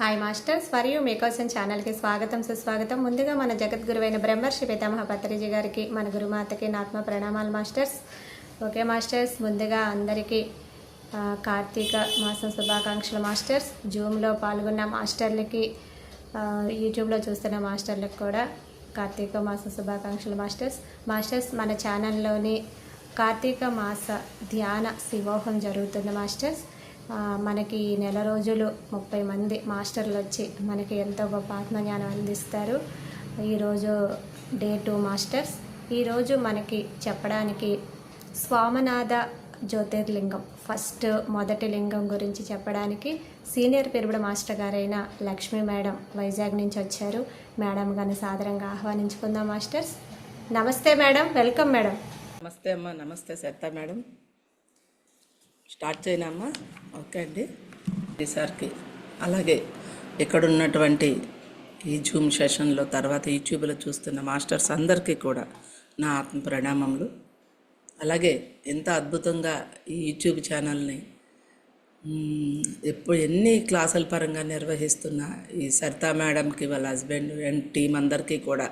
Hi masters, మరియు మీకోసం ఛానల్కి స్వాగతం సుస్వాగతం. ముందుగా మన జగద్గురువైన బ్రహ్మర్షి పితామహ పత్రిజీ గారికి, మన గురుమాతకి నాత్మ ప్రణామాలు మాస్టర్స్. ఓకే మాస్టర్స్, ముందుగా అందరికీ కార్తీక మాసం శుభాకాంక్షలు మాస్టర్స్. జూమ్లో పాల్గొన్న మాస్టర్లకి, యూట్యూబ్లో చూస్తున్న మాస్టర్లకు కూడా కార్తీక మాసం శుభాకాంక్షలు మాస్టర్స్. మాస్టర్స్, మన ఛానల్లోని కార్తీక మాస ధ్యాన శివోహం జరుగుతుంది మాస్టర్స్. మనకి ఈ నెల రోజులు 30 మంది మాస్టర్లు వచ్చి మనకి ఎంతో గొప్ప ఆత్మజ్ఞానం అందిస్తారు. ఈరోజు డే 2 మాస్టర్స్. ఈరోజు మనకి చెప్పడానికి స్వామనాథ జ్యోతిర్లింగం మొదటి లింగం గురించి చెప్పడానికి సీనియర్ పిరమిడ్ మాస్టర్ గారైన లక్ష్మీ మేడం వైజాగ్ నుంచి వచ్చారు. మేడం గారిని సాదరంగా ఆహ్వానించుకుందాం మాస్టర్స్. నమస్తే మేడం, వెల్కమ్ మేడం. నమస్తే అమ్మా. నమస్తే సరిత మేడం. స్టార్ట్ చేయనమ్మా. ఓకే అండి. ఈసారికి అలాగే ఇక్కడ ఉన్నటువంటి ఈ జూమ్ సెషన్లో తర్వాత యూట్యూబ్లో చూస్తున్న మాస్టర్స్ అందరికీ కూడా నా ఆత్మ ప్రణామములు. అలాగే ఎంత అద్భుతంగా ఈ యూట్యూబ్ ఛానల్ని ఎన్ని క్లాసుల పరంగా నిర్వహిస్తున్న ఈ సరితా మేడంకి, వాళ్ళ హస్బెండ్ అండ్ టీం అందరికీ కూడా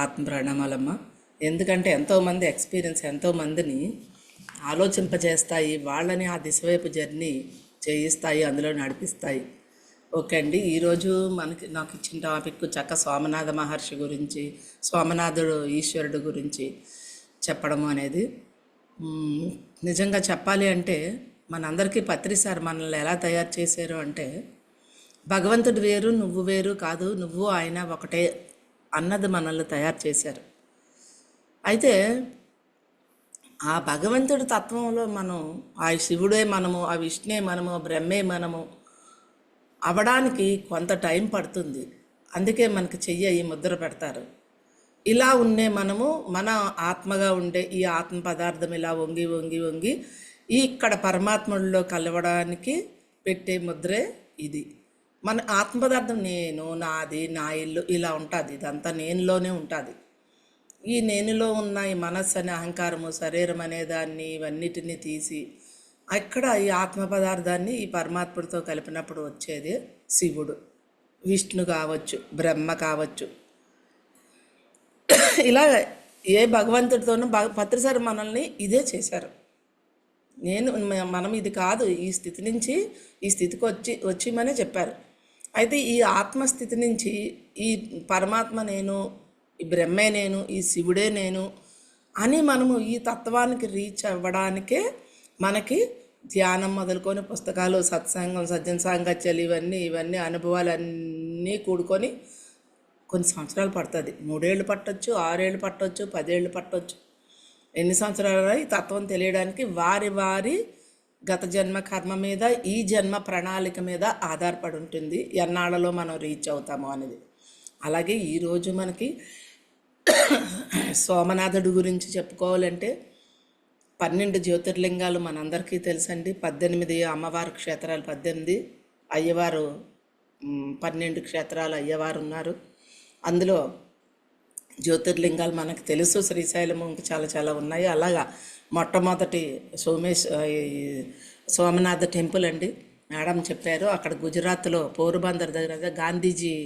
ఆత్మ ప్రణామాలమ్మ. ఎందుకంటే ఎంతోమంది ఎక్స్పీరియన్స్ ఎంతోమందిని ఆలోచింపజేస్తాయి, వాళ్ళని ఆ దిశ వైపు జర్నీ చేయిస్తాయి, అందులో నడిపిస్తాయి. ఓకే అండి. ఈరోజు నాకు ఇచ్చిన టాపిక్ సోమనాథ మహర్షి గురించి, సోమనాథుడు ఈశ్వరుడు గురించి చెప్పడము అనేది. నిజంగా చెప్పాలి అంటే మనందరికీ పత్రిసారి మనల్ని ఎలా తయారు చేశారు అంటే, భగవంతుడు వేరు నువ్వు వేరు కాదు, నువ్వు ఆయన ఒకటే అన్నది మనల్ని తయారు చేశారు. అయితే ఆ భగవంతుడి తత్వంలో మనం, ఆ శివుడే మనము, ఆ విష్ణువే మనము, బ్రహ్మే మనము అవడానికి కొంత టైం పడుతుంది. అందుకే మనకి ఈ ముద్ర పెడతారు. ఇలా ఉండే మనము మన ఆత్మగా ఉండే ఈ ఆత్మ పదార్థం ఇలా వంగి వంగి వంగి ఇక్కడ పరమాత్ముడిలో కలవడానికి పెట్టే ముద్రే ఇది. మన ఆత్మ పదార్థం నేను, నాది, నా ఇల్లు ఇలా ఉంటుంది. ఇదంతా నేనులోనే ఉంటుంది. ఈ నేనులో ఉన్న ఈ మనస్సు అనే అహంకారము, శరీరం అనే దాన్ని, ఇవన్నిటిని తీసి అక్కడ ఈ ఆత్మ పదార్థాన్ని ఈ పరమాత్ముడితో కలిపినప్పుడు వచ్చేది శివుడు, విష్ణు కావచ్చు, బ్రహ్మ కావచ్చు. ఇలా ఏ భగవంతుడితోనూ పత్రిసారి మనల్ని ఇదే చేశారు. మనం ఇది కాదు, ఈ స్థితి నుంచి ఈ స్థితికి వచ్చిమనే చెప్పారు. అయితే ఈ ఆత్మస్థితి నుంచి ఈ పరమాత్మ నేను, ఈ బ్రహ్మే నేను, ఈ శివుడే నేను అని మనము ఈ తత్వానికి రీచ్ అవ్వడానికే మనకి ధ్యానం మొదలుకొని పుస్తకాలు, సత్సంగం, సజ్జన సాంగత్యాలు, ఇవన్నీ అనుభవాలన్నీ కూడుకొని కొన్ని సంవత్సరాలు పడుతుంది. 3 ఏళ్ళు పట్టవచ్చు, 6 ఏళ్ళు పట్టవచ్చు, 10 ఏళ్ళు పట్టవచ్చు. ఎన్ని సంవత్సరాలు ఈ తత్వం తెలియడానికి వారి గత జన్మ కర్మ మీద, ఈ జన్మ ప్రణాళిక మీద ఆధారపడి ఉంటుంది ఎన్నాళ్ళలో మనం రీచ్ అవుతాము అనేది. అలాగే ఈరోజు మనకి సోమనాథుడు గురించి చెప్పుకోవాలంటే 12 జ్యోతిర్లింగాలు మనందరికీ తెలుసండి. 18 అమ్మవారి క్షేత్రాలు, 18 అయ్యవారు, 12 క్షేత్రాలు అయ్యవారు ఉన్నారు. అందులో జ్యోతిర్లింగాలు మనకు తెలుసు. శ్రీశైలము ఇంకా చాలా చాలా ఉన్నాయి. అలాగా మొట్టమొదటి సోమనాథ టెంపుల్ అండి. మేడం చెప్పారు. అక్కడ గుజరాత్లో పోర్బందర్ దగ్గర గాంధీజీ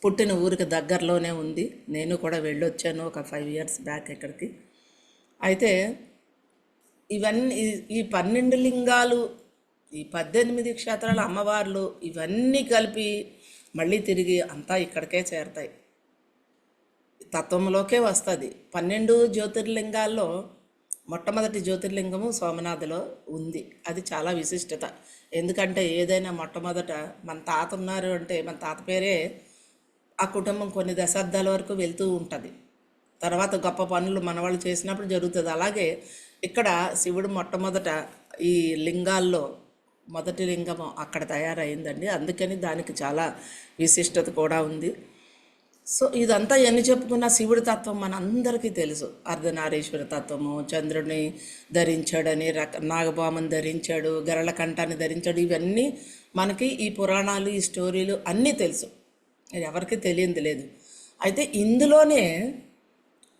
పుట్టిన ఊరికి దగ్గరలోనే ఉంది. నేను కూడా వెళ్ళొచ్చాను ఒక 5 years బ్యాక్ ఇక్కడికి. అయితే ఇవన్నీ ఈ 12 లింగాలు, ఈ 18 క్షేత్రాల అమ్మవార్లు ఇవన్నీ కలిపి మళ్ళీ తిరిగి అంతా ఇక్కడికే చేరతాయి, తత్వంలోకే వస్తుంది. 12 జ్యోతిర్లింగాల్లో మొట్టమొదటి జ్యోతిర్లింగము సోమనాథులో ఉంది. అది చాలా విశిష్టత. ఎందుకంటే ఏదైనా మొట్టమొదట మన తాత ఉన్నారు అంటే మన తాత పేరే ఆ కుటుంబం కొన్ని దశాబ్దాల వరకు వెళ్తూ ఉంటుంది. తర్వాత గొప్ప పనులు మనవాళ్ళు చేసినప్పుడు జరుగుతుంది. అలాగే ఇక్కడ శివుడు మొట్టమొదట ఈ లింగాల్లో మొదటి లింగము అక్కడ తయారైందండి. అందుకని దానికి చాలా విశిష్టత కూడా ఉంది. సో ఇదంతా ఎన్ని చెప్పుకున్న శివుడి తత్వం మన అందరికీ తెలుసు. అర్ధనారీశ్వర తత్వము, చంద్రుడిని ధరించాడని, నాగబామని ధరించాడు, గరళ కంఠాన్ని ధరించాడు, ఇవన్నీ మనకి ఈ పురాణాలు, ఈ స్టోరీలు అన్నీ తెలుసు. ఎవరికి తెలియంది లేదు. అయితే ఇందులోనే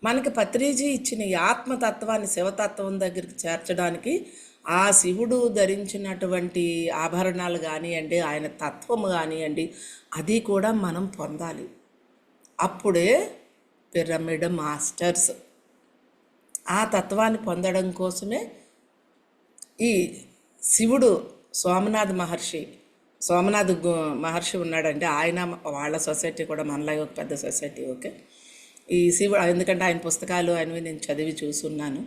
మనకి పత్రిజీ ఇచ్చిన ఈ ఆత్మతత్వాన్ని శివతత్వం దగ్గరికి చేర్చడానికి ఆ శివుడు ధరించినటువంటి ఆభరణాలు కానివ్వండి, ఆయన తత్వము కానివ్వండి, అది కూడా మనం పొందాలి. అప్పుడే పిరమిడ్ మాస్టర్స్. ఆ తత్వాన్ని పొందడం కోసమే ఈ శివుడు సోమనాథ్ మహర్షి ఉన్నాడంటే ఆయన వాళ్ళ సొసైటీ కూడా మనలాగే ఒక పెద్ద సొసైటీ. ఓకే, ఈ శివుడు ఎందుకంటే ఆయన పుస్తకాలు ఆయనవి నేను చదివి చూసున్నాను.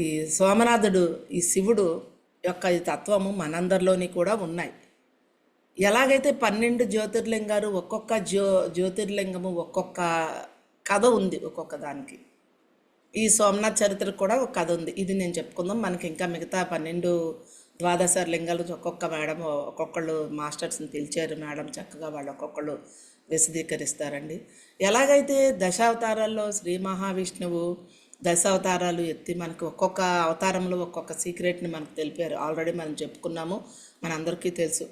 ఈ సోమనాథుడు, ఈ శివుడు యొక్క ఈ తత్వము మనందరిలోని కూడా ఉన్నాయి. ఎలాగైతే 12 జ్యోతిర్లింగాలు, ఒక్కొక్క జ్యోతిర్లింగము ఒక్కొక్క కథ ఉంది, ఒక్కొక్క దానికి. ఈ సోమనాథ్ చరిత్రకు కూడా ఒక కథ ఉంది. ఇది నేను చెప్పుకుందాం. మనకి ఇంకా మిగతా 12 ద్వాదశ లింగాలు ఒక్కొక్క మేడం, ఒక్కొక్కళ్ళు మాస్టర్స్ని పిలిచారు మేడం, చక్కగా వాళ్ళు ఒక్కొక్కళ్ళు విశదీకరిస్తారండి. ఎలాగైతే దశావతారాల్లో శ్రీ మహావిష్ణువు దశావతారాలు ఎత్తి మనకు ఒక్కొక్క అవతారంలో ఒక్కొక్క సీక్రెట్ని మనకు తెలిపారు. ఆల్రెడీ మనం చెప్పుకున్నాము, మనందరికీ తెలుసు.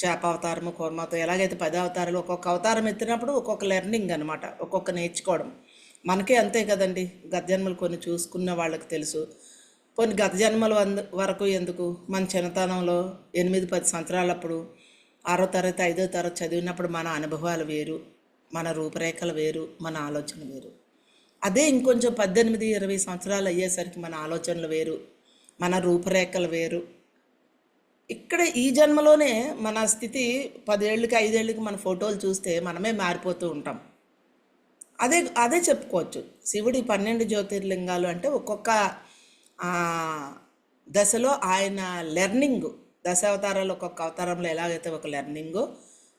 చేప అవతారము, కూర్మతో ఎలాగైతే 10 అవతారాలు, ఒక్కొక్క అవతారం ఎత్తినప్పుడు ఒక్కొక్క లెర్నింగ్ అనమాట, ఒక్కొక్క నేర్చుకోవడం. మనకే అంతే కదండి. గత జన్మలు కొన్ని చూసుకున్న వాళ్ళకి తెలుసు. కొన్ని గత జన్మల వరకు ఎందుకు, మన చిన్నతనంలో 8-10 సంవత్సరాలప్పుడు 6వ తరగతి 5వ తరగతి చదివినప్పుడు మన అనుభవాలు వేరు, మన రూపురేఖలు వేరు, మన ఆలోచన వేరు. అదే ఇంకొంచెం 18-20 సంవత్సరాలు అయ్యేసరికి మన ఆలోచనలు వేరు, మన రూపురేఖలు వేరు. ఇక్కడ ఈ జన్మలోనే మన స్థితి 10 ఏళ్ళకి 5 ఏళ్ళకి మన ఫోటోలు చూస్తే మనమే మారిపోతూ ఉంటాం. అదే చెప్పుకోవచ్చు. శివుడి 12 జ్యోతిర్లింగాలు అంటే ఒక్కొక్క దశలో ఆయన లెర్నింగ్, దశావతారాలు ఒక్కొక్క అవతారంలో ఎలాగైతే ఒక లెర్నింగో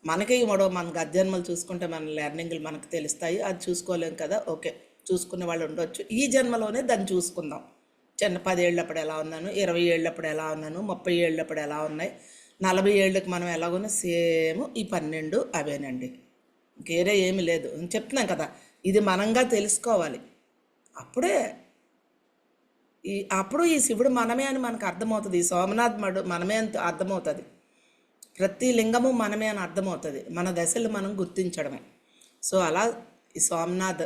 మనకి మన గద్జన్మలు చూసుకుంటే మన లెర్నింగ్లు మనకు తెలుస్తాయి. అది చూసుకోలేం కదా. ఓకే, చూసుకునే వాళ్ళు ఉండొచ్చు. ఈ జన్మలోనే దాన్ని చూసుకుందాం. 10 ఏళ్ళప్పుడు ఎలా ఉన్నాను, 20 ఏళ్ళప్పుడు ఎలా ఉన్నాను, 30 ఏళ్ళప్పుడు ఎలా ఉన్నాయి, 40 ఏళ్ళకి మనం ఎలాగోనో సేమ్ ఈ 12 అవేనండి. ఇంకేరే ఏమి లేదు. చెప్తున్నాం కదా, ఇది మనంగా తెలుసుకోవాలి. అప్పుడు ఈ శివుడు మనమే అని మనకు అర్థమవుతుంది. ఈ సోమనాథ్ మనమే అని అర్థమవుతుంది. ప్రతి లింగము మనమే అని అర్థమవుతుంది. మన దశలు మనం గుర్తించడమే. సో అలా ఈ సోమనాథ్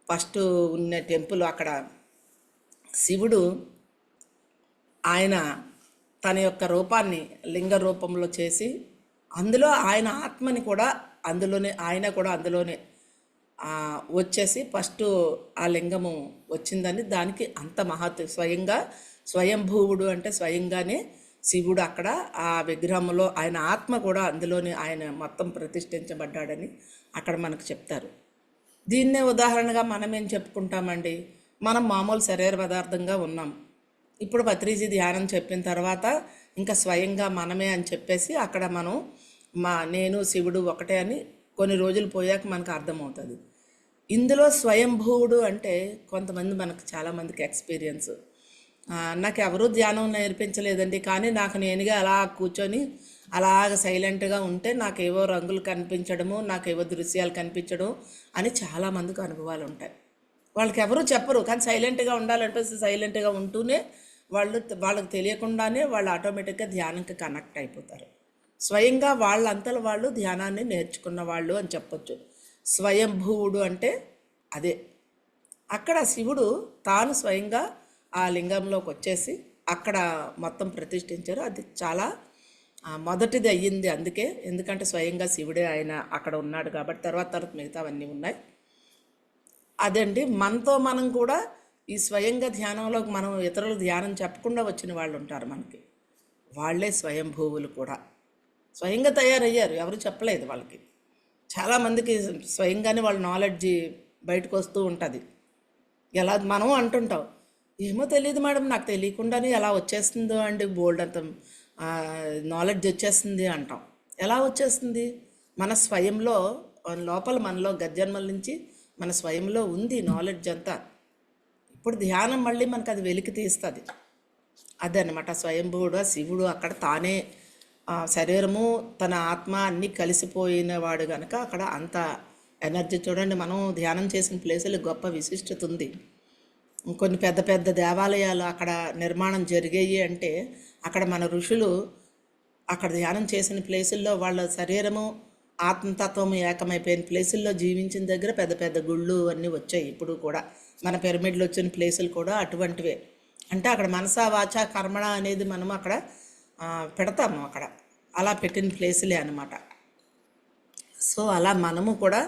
ఫస్ట్ ఉన్న టెంపుల్, అక్కడ శివుడు ఆయన తన యొక్క రూపాన్ని లింగ రూపంలో చేసి, అందులో ఆయన ఆత్మని కూడా అందులోనే వచ్చేసి ఫస్ట్ ఆ లింగము వచ్చిందని దానికి అంత స్వయంభూవుడు అంటే స్వయంగానే శివుడు అక్కడ ఆ విగ్రహంలో ఆయన ఆత్మ కూడా అందులోనే ఆయన మొత్తం ప్రతిష్ఠించబడ్డాడని అక్కడ మనకు చెప్తారు. దీన్నే ఉదాహరణగా మనం ఏం చెప్పుకుంటామండి, మనం మామూలు శరీర పదార్థంగా ఉన్నాం. ఇప్పుడు పత్రిజీ ధ్యానం చెప్పిన తర్వాత ఇంకా స్వయంగా మనమే అని చెప్పేసి అక్కడ మనం నేను శివుడు ఒకటే అని కొన్ని రోజులు పోయాక మనకు అర్థమవుతుంది. ఇందులో స్వయంభూవుడు అంటే కొంతమంది మనకు చాలామందికి ఎక్స్పీరియన్స్, నాకు ఎవరూ ధ్యానం నేర్పించలేదండి, కానీ నాకు నేనుగా అలా కూర్చొని అలాగ సైలెంట్గా ఉంటే నాకేవో రంగులు కనిపించడము, నాకేవో దృశ్యాలు కనిపించడం అని చాలామందికి అనుభవాలు ఉంటాయి. వాళ్ళకి ఎవరూ చెప్పరు, కానీ సైలెంట్గా ఉండాలంటే సైలెంట్గా ఉంటూనే వాళ్ళకి తెలియకుండానే వాళ్ళు ఆటోమేటిక్గా ధ్యానంకి కనెక్ట్ అయిపోతారు. స్వయంగా వాళ్ళంతలో వాళ్ళు ధ్యానాన్ని నేర్చుకున్న వాళ్ళు అని చెప్పొచ్చు. స్వయంభూవుడు అంటే అదే. అక్కడ శివుడు తాను స్వయంగా ఆ లింగంలోకి వచ్చేసి అక్కడ మొత్తం ప్రతిష్ఠించారు. అది చాలా మొదటిది అయ్యింది అందుకే, ఎందుకంటే స్వయంగా శివుడే ఆయన అక్కడ ఉన్నాడు కాబట్టి. తర్వాత మిగతావన్నీ ఉన్నాయి. అదండి, మనతో మనం కూడా ఈ స్వయంగా ధ్యానంలోకి మనం ఇతరులు ధ్యానం చెప్పకుండా వచ్చిన వాళ్ళు ఉంటారు మనకి, వాళ్ళే స్వయంభూవులు కూడా. స్వయంగా తయారయ్యారు, ఎవరు చెప్పలేదు వాళ్ళకి. చాలామందికి స్వయంగానే వాళ్ళ నాలెడ్జి బయటకు వస్తూ ఉంటుంది. ఎలా మనం అంటుంటాం, ఏమో తెలియదు మేడం, నాకు తెలియకుండానే ఎలా వచ్చేస్తుందో అండి, బోల్డ్ అంత నాలెడ్జ్ వచ్చేస్తుంది అంటాం. ఎలా వచ్చేస్తుంది? మన స్వయంలో లోపల మనలో గజ్జన్మల నుంచి మన స్వయంలో ఉంది నాలెడ్జ్ అంతా. ఇప్పుడు ధ్యానం మళ్ళీ మనకు అది వెలికి తీస్తుంది. అదనమాట స్వయంభూవుడు శివుడు. అక్కడ తానే శరీరము తన ఆత్మ అన్నీ కలిసిపోయిన వాడు కనుక అక్కడ అంత ఎనర్జీ. చూడండి, మనం ధ్యానం చేసిన ప్లేసులు గొప్ప విశిష్టత ఉంది. కొన్ని పెద్ద పెద్ద దేవాలయాలు అక్కడ నిర్మాణం జరిగాయి అంటే అక్కడ మన ఋషులు అక్కడ ధ్యానం చేసిన ప్లేసుల్లో వాళ్ళ శరీరము ఆత్మతత్వము ఏకమైపోయిన ప్లేసుల్లో జీవించిన దగ్గర పెద్ద పెద్ద గుళ్ళు అన్నీ వచ్చాయి. ఇప్పుడు కూడా మన పిరమిడ్లు వచ్చిన ప్లేసులు కూడా అటువంటివే. అంటే అక్కడ మనసా వాచ కర్మణ అనేది మనం అక్కడ పెడతాము అక్కడ. అలా పెట్టిన ప్లేసులే అనమాట. సో అలా మనము కూడా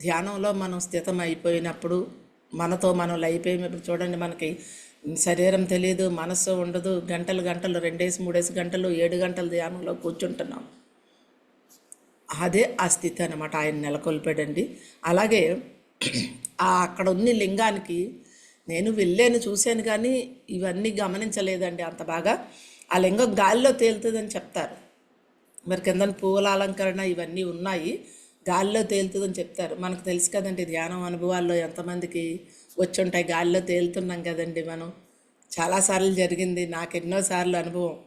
ధ్యానంలో మనం స్థితం అయిపోయినప్పుడు, మనతో మనం అయిపోయినప్పుడు చూడండి, మనకి శరీరం తెలియదు, మనస్సు ఉండదు, గంటలు గంటలు 2-3 గంటలు 7 గంటలు ధ్యానంలో కూర్చుంటున్నాం. అదే ఆ స్థితి అనమాట ఆయన నెలకొల్పాడండి. అలాగే అక్కడ ఉన్న లింగానికి నేను వెళ్ళాను, చూశాను, కానీ ఇవన్నీ గమనించలేదండి అంత బాగా. ఆ లింగం గాలిలో తేలుతుందని చెప్తారు. మరి కింద పూల అలంకరణ ఇవన్నీ ఉన్నాయి, గాలిలో తేలుతుందని చెప్తారు. మనకు తెలుసు కదండి, ధ్యానం అనుభవాల్లో ఎంతమందికి వచ్చి ఉంటాయి. గాలిలో తేలుతున్నాం కదండి మనం. చాలాసార్లు జరిగింది, నాకు ఎన్నోసార్లు అనుభవం.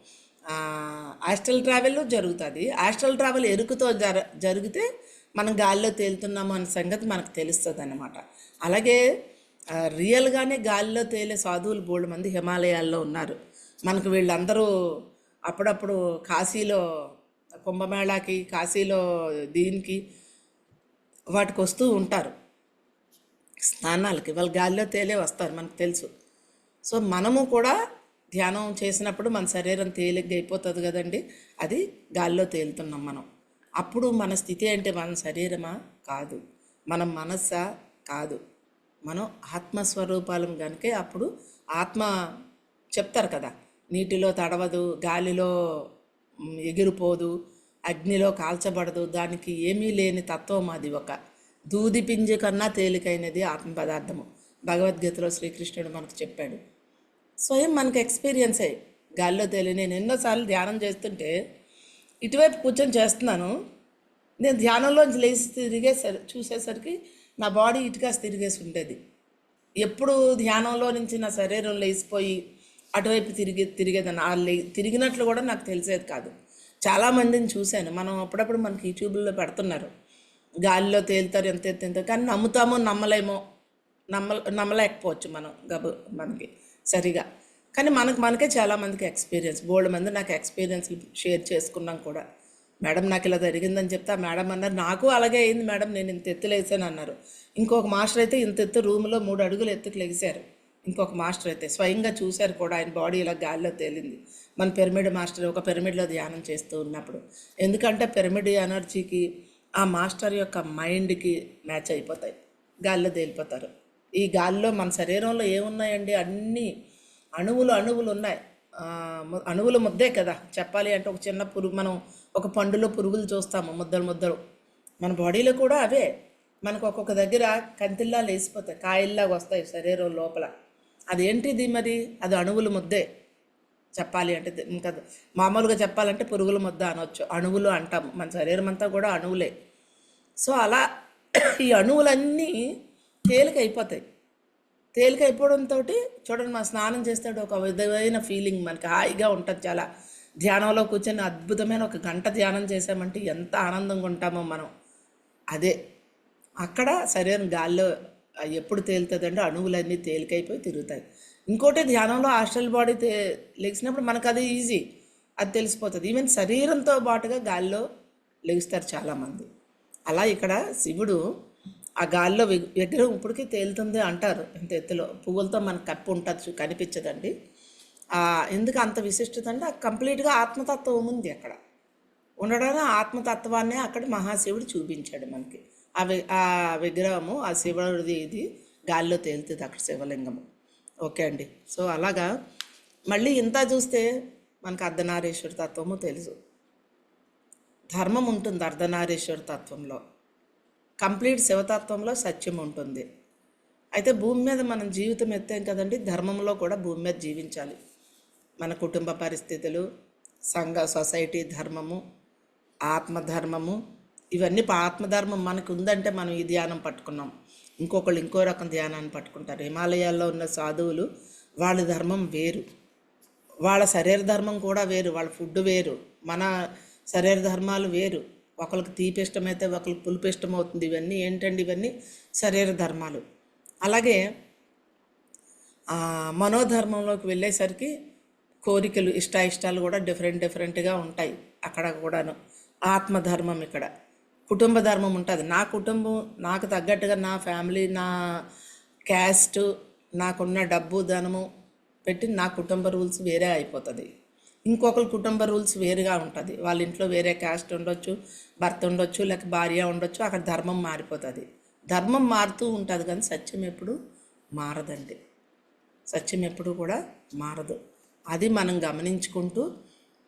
ఆస్ట్రల్ ట్రావెల్ జరుగుతుంది. ఆస్ట్రల్ ట్రావెల్ ఎరుకుతో జరిగితే మనం గాలిలో తేలుతున్నాము అనే సంగతి మనకు తెలుస్తుంది అన్నమాట. అలాగే రియల్గానే గాలిలో తేలే సాధువులు బోల్డ్ మంది హిమాలయాల్లో ఉన్నారు. మనకు వీళ్ళందరూ అప్పుడప్పుడు కాశీలో కుంభమేళాకి, కాశీలో దీనికి వాటికి వస్తూ ఉంటారు స్నానాలకి. వాళ్ళు గాలిలో తేలే వస్తారు, మనకు తెలుసు. సో మనము కూడా ధ్యానం చేసినప్పుడు మన శరీరం తేలిగ్గా అయిపోతుంది కదండి, అది గాలిలో తేలుతున్నాం మనం. అప్పుడు మన స్థితి అంటే మన శరీరమా కాదు, మన మనస్సా కాదు, మనం ఆత్మస్వరూపాలం కనుక. అప్పుడు ఆత్మ చెప్తారు కదా, నీటిలో తడవదు, గాలిలో ఎగిరిపోదు, అగ్నిలో కాల్చబడదు, దానికి ఏమీ లేని తత్వం అది. ఒక దూది పింజ కన్నా తేలికైనది ఆత్మ పదార్థము. భగవద్గీతలో శ్రీకృష్ణుడు మనకు చెప్పాడు. స్వయం మనకు ఎక్స్పీరియన్స్ అయ్యి గాల్లో తేలి. నేను ఎన్నోసార్లు ధ్యానం చేస్తుంటే ఇటువైపు కూర్చొని చేస్తున్నాను, నేను ధ్యానంలోంచి లేచి చూసేసరికి నా బాడీ ఇటుకాసి తిరిగేసి ఉండేది. ఎప్పుడు ధ్యానంలో నుంచి నా శరీరం లేచిపోయి అటువైపు తిరిగేదాన్ని. తిరిగినట్లు కూడా నాకు తెలిసేది కాదు. చాలామందిని చూశాను, మనం అప్పుడప్పుడు మనకి యూట్యూబ్లో పెడుతున్నారు, గాలిలో తేలుతారు ఎంత ఎత్తు, కానీ నమ్ముతామో నమ్మలేమో, నమ్మలేకపోవచ్చు మనం మనకి సరిగా. కానీ మనకే చాలామందికి ఎక్స్పీరియన్స్, బోల్డ్ మంది నాకు ఎక్స్పీరియన్స్ షేర్ చేసుకున్నాం కూడా. మేడం నాకు ఇలా జరిగిందని చెప్తే మేడం అన్నారు, నాకు అలాగే అయింది మేడం, నేను ఇంత ఎత్తులు వేసాను అన్నారు. ఇంకొక మాస్టర్ అయితే ఇంత ఎత్తు రూమ్లో 3 అడుగులు ఎత్తుకు లెగిశారు. ఇంకొక మాస్టర్ అయితే స్వయంగా చూశారు కూడా, ఆయన బాడీ ఇలా గాలిలో తేలింది. మన పిరమిడ్ మాస్టర్ ఒక పిరమిడ్లో ధ్యానం చేస్తూ ఉన్నప్పుడు. ఎందుకంటే పిరమిడ్ ఎనర్జీకి ఆ మాస్టర్ యొక్క మైండ్కి మ్యాచ్ అయిపోతాయి, గాలిలో తేలిపోతారు. ఈ గాలిలో మన శరీరంలో ఏమున్నాయండి, అన్నీ అణువులు ఉన్నాయి. అణువుల ముద్దే కదా చెప్పాలి అంటే. ఒక చిన్న పురుగు, మనం ఒక పండులో పురుగులు చూస్తాము, ముద్దలు. మన బాడీలో కూడా అవే మనకు ఒక్కొక్క దగ్గర కంతిల్లా లేసిపోతాయి, కాయల్లాగా వస్తాయి శరీరం లోపల. అదేంటిది మరి, అది అణువుల ముద్దే చెప్పాలి అంటే. ఇంకా మామూలుగా చెప్పాలంటే పురుగుల ముద్ద అనొచ్చు, అణువులు అంటాము. మన శరీరం అంతా కూడా అణువులే. సో అలా ఈ అణువులన్నీ తేలికైపోతాయి. తేలికైపోవడంతో చూడండి, మనం స్నానం చేస్తాడు, ఒక విధమైన ఫీలింగ్ మనకి హాయిగా ఉంటుంది. చాలా ధ్యానంలో కూర్చొని అద్భుతమైన 1 గంట ధ్యానం చేసామంటే ఎంత ఆనందంగా ఉంటామో మనం. అదే అక్కడ శరీరం గాల్లో ఎప్పుడు తేలుతుందంటే అణువులన్నీ తేలికైపోయి తిరుగుతాయి. ఇంకోటి ధ్యానంలో ఆస్ట్రల్ బాడీ లెగిసినప్పుడు మనకు అది ఈజీ, అది తెలిసిపోతుంది. ఈవెన్ శరీరంతో పాటుగా గాల్లో లెగుస్తారు చాలామంది. అలా ఇక్కడ శివుడు ఆ గాల్లో విగ్రహం ఇప్పటికీ తేలుతుంది అంటారు. ఇంత ఎత్తులో పువ్వులతో మనకు కప్పు ఉంటుంది, కనిపించదండి. ఎందుకు అంత విశిష్టత అంటే కంప్లీట్గా ఆత్మతత్వం ఉంది అక్కడ. ఉండడానికి ఆత్మతత్వాన్నే అక్కడ మహాశివుడు చూపించాడు మనకి. ఆ విగ్రహము, ఆ శివుడిది ఇది గాల్లో తేలుతుంది అక్కడ, శివలింగము. ఓకే అండి. సో అలాగా మళ్ళీ ఇంత చూస్తే మనకు అర్ధనారీశ్వర తత్వము తెలుసు, ధర్మం ఉంటుంది అర్ధనారీశ్వర తత్వంలో, కంప్లీట్ శివతత్వంలో సత్యం ఉంటుంది. అయితే భూమి మీద మనం జీవితం ఎత్తాం కదండి, ధర్మంలో కూడా భూమి మీద జీవించాలి. మన కుటుంబ పరిస్థితులు, సొసైటీ ధర్మము, ఆత్మధర్మము, ఇవన్నీ. ఆత్మధర్మం మనకు ఉందంటే మనం ఈ ధ్యానం పట్టుకున్నాం. ఇంకొకళ్ళు ఇంకో రకం ధ్యానాన్ని పట్టుకుంటారు. హిమాలయాల్లో ఉన్న సాధువులు వాళ్ళ ధర్మం వేరు, వాళ్ళ శరీర ధర్మం కూడా వేరు, వాళ్ళ ఫుడ్ వేరు, మన శరీర ధర్మాలు వేరు. ఒకరికి తీపి ఇష్టమైతే ఒకరికి పులుపు ఇష్టం అవుతుంది. ఇవన్నీ ఏంటండి, ఇవన్నీ శరీర ధర్మాలు. అలాగే మనోధర్మంలోకి వెళ్ళేసరికి కోరికలు, ఇష్టాలు కూడా డిఫరెంట్గా ఉంటాయి అక్కడ కూడాను. ఆత్మధర్మం ఇక్కడ, కుటుంబ ధర్మం ఉంటుంది. నా కుటుంబం నాకు తగ్గట్టుగా, నా ఫ్యామిలీ, నా క్యాస్ట్, నాకున్న డబ్బు ధనము, పెట్టి నా కుటుంబ రూల్స్ వేరే అయిపోతుంది, ఇంకొకరి కుటుంబ రూల్స్ వేరుగా ఉంటుంది. వాళ్ళ ఇంట్లో వేరే క్యాస్ట్ ఉండొచ్చు, భర్త ఉండొచ్చు, లేక భార్య ఉండొచ్చు. అక్కడ ధర్మం మారిపోతుంది. ధర్మం మారుతూ ఉంటుంది కానీ సత్యం ఎప్పుడు మారదండి. సత్యం ఎప్పుడు కూడా మారదు. అది మనం గమనించుకుంటూ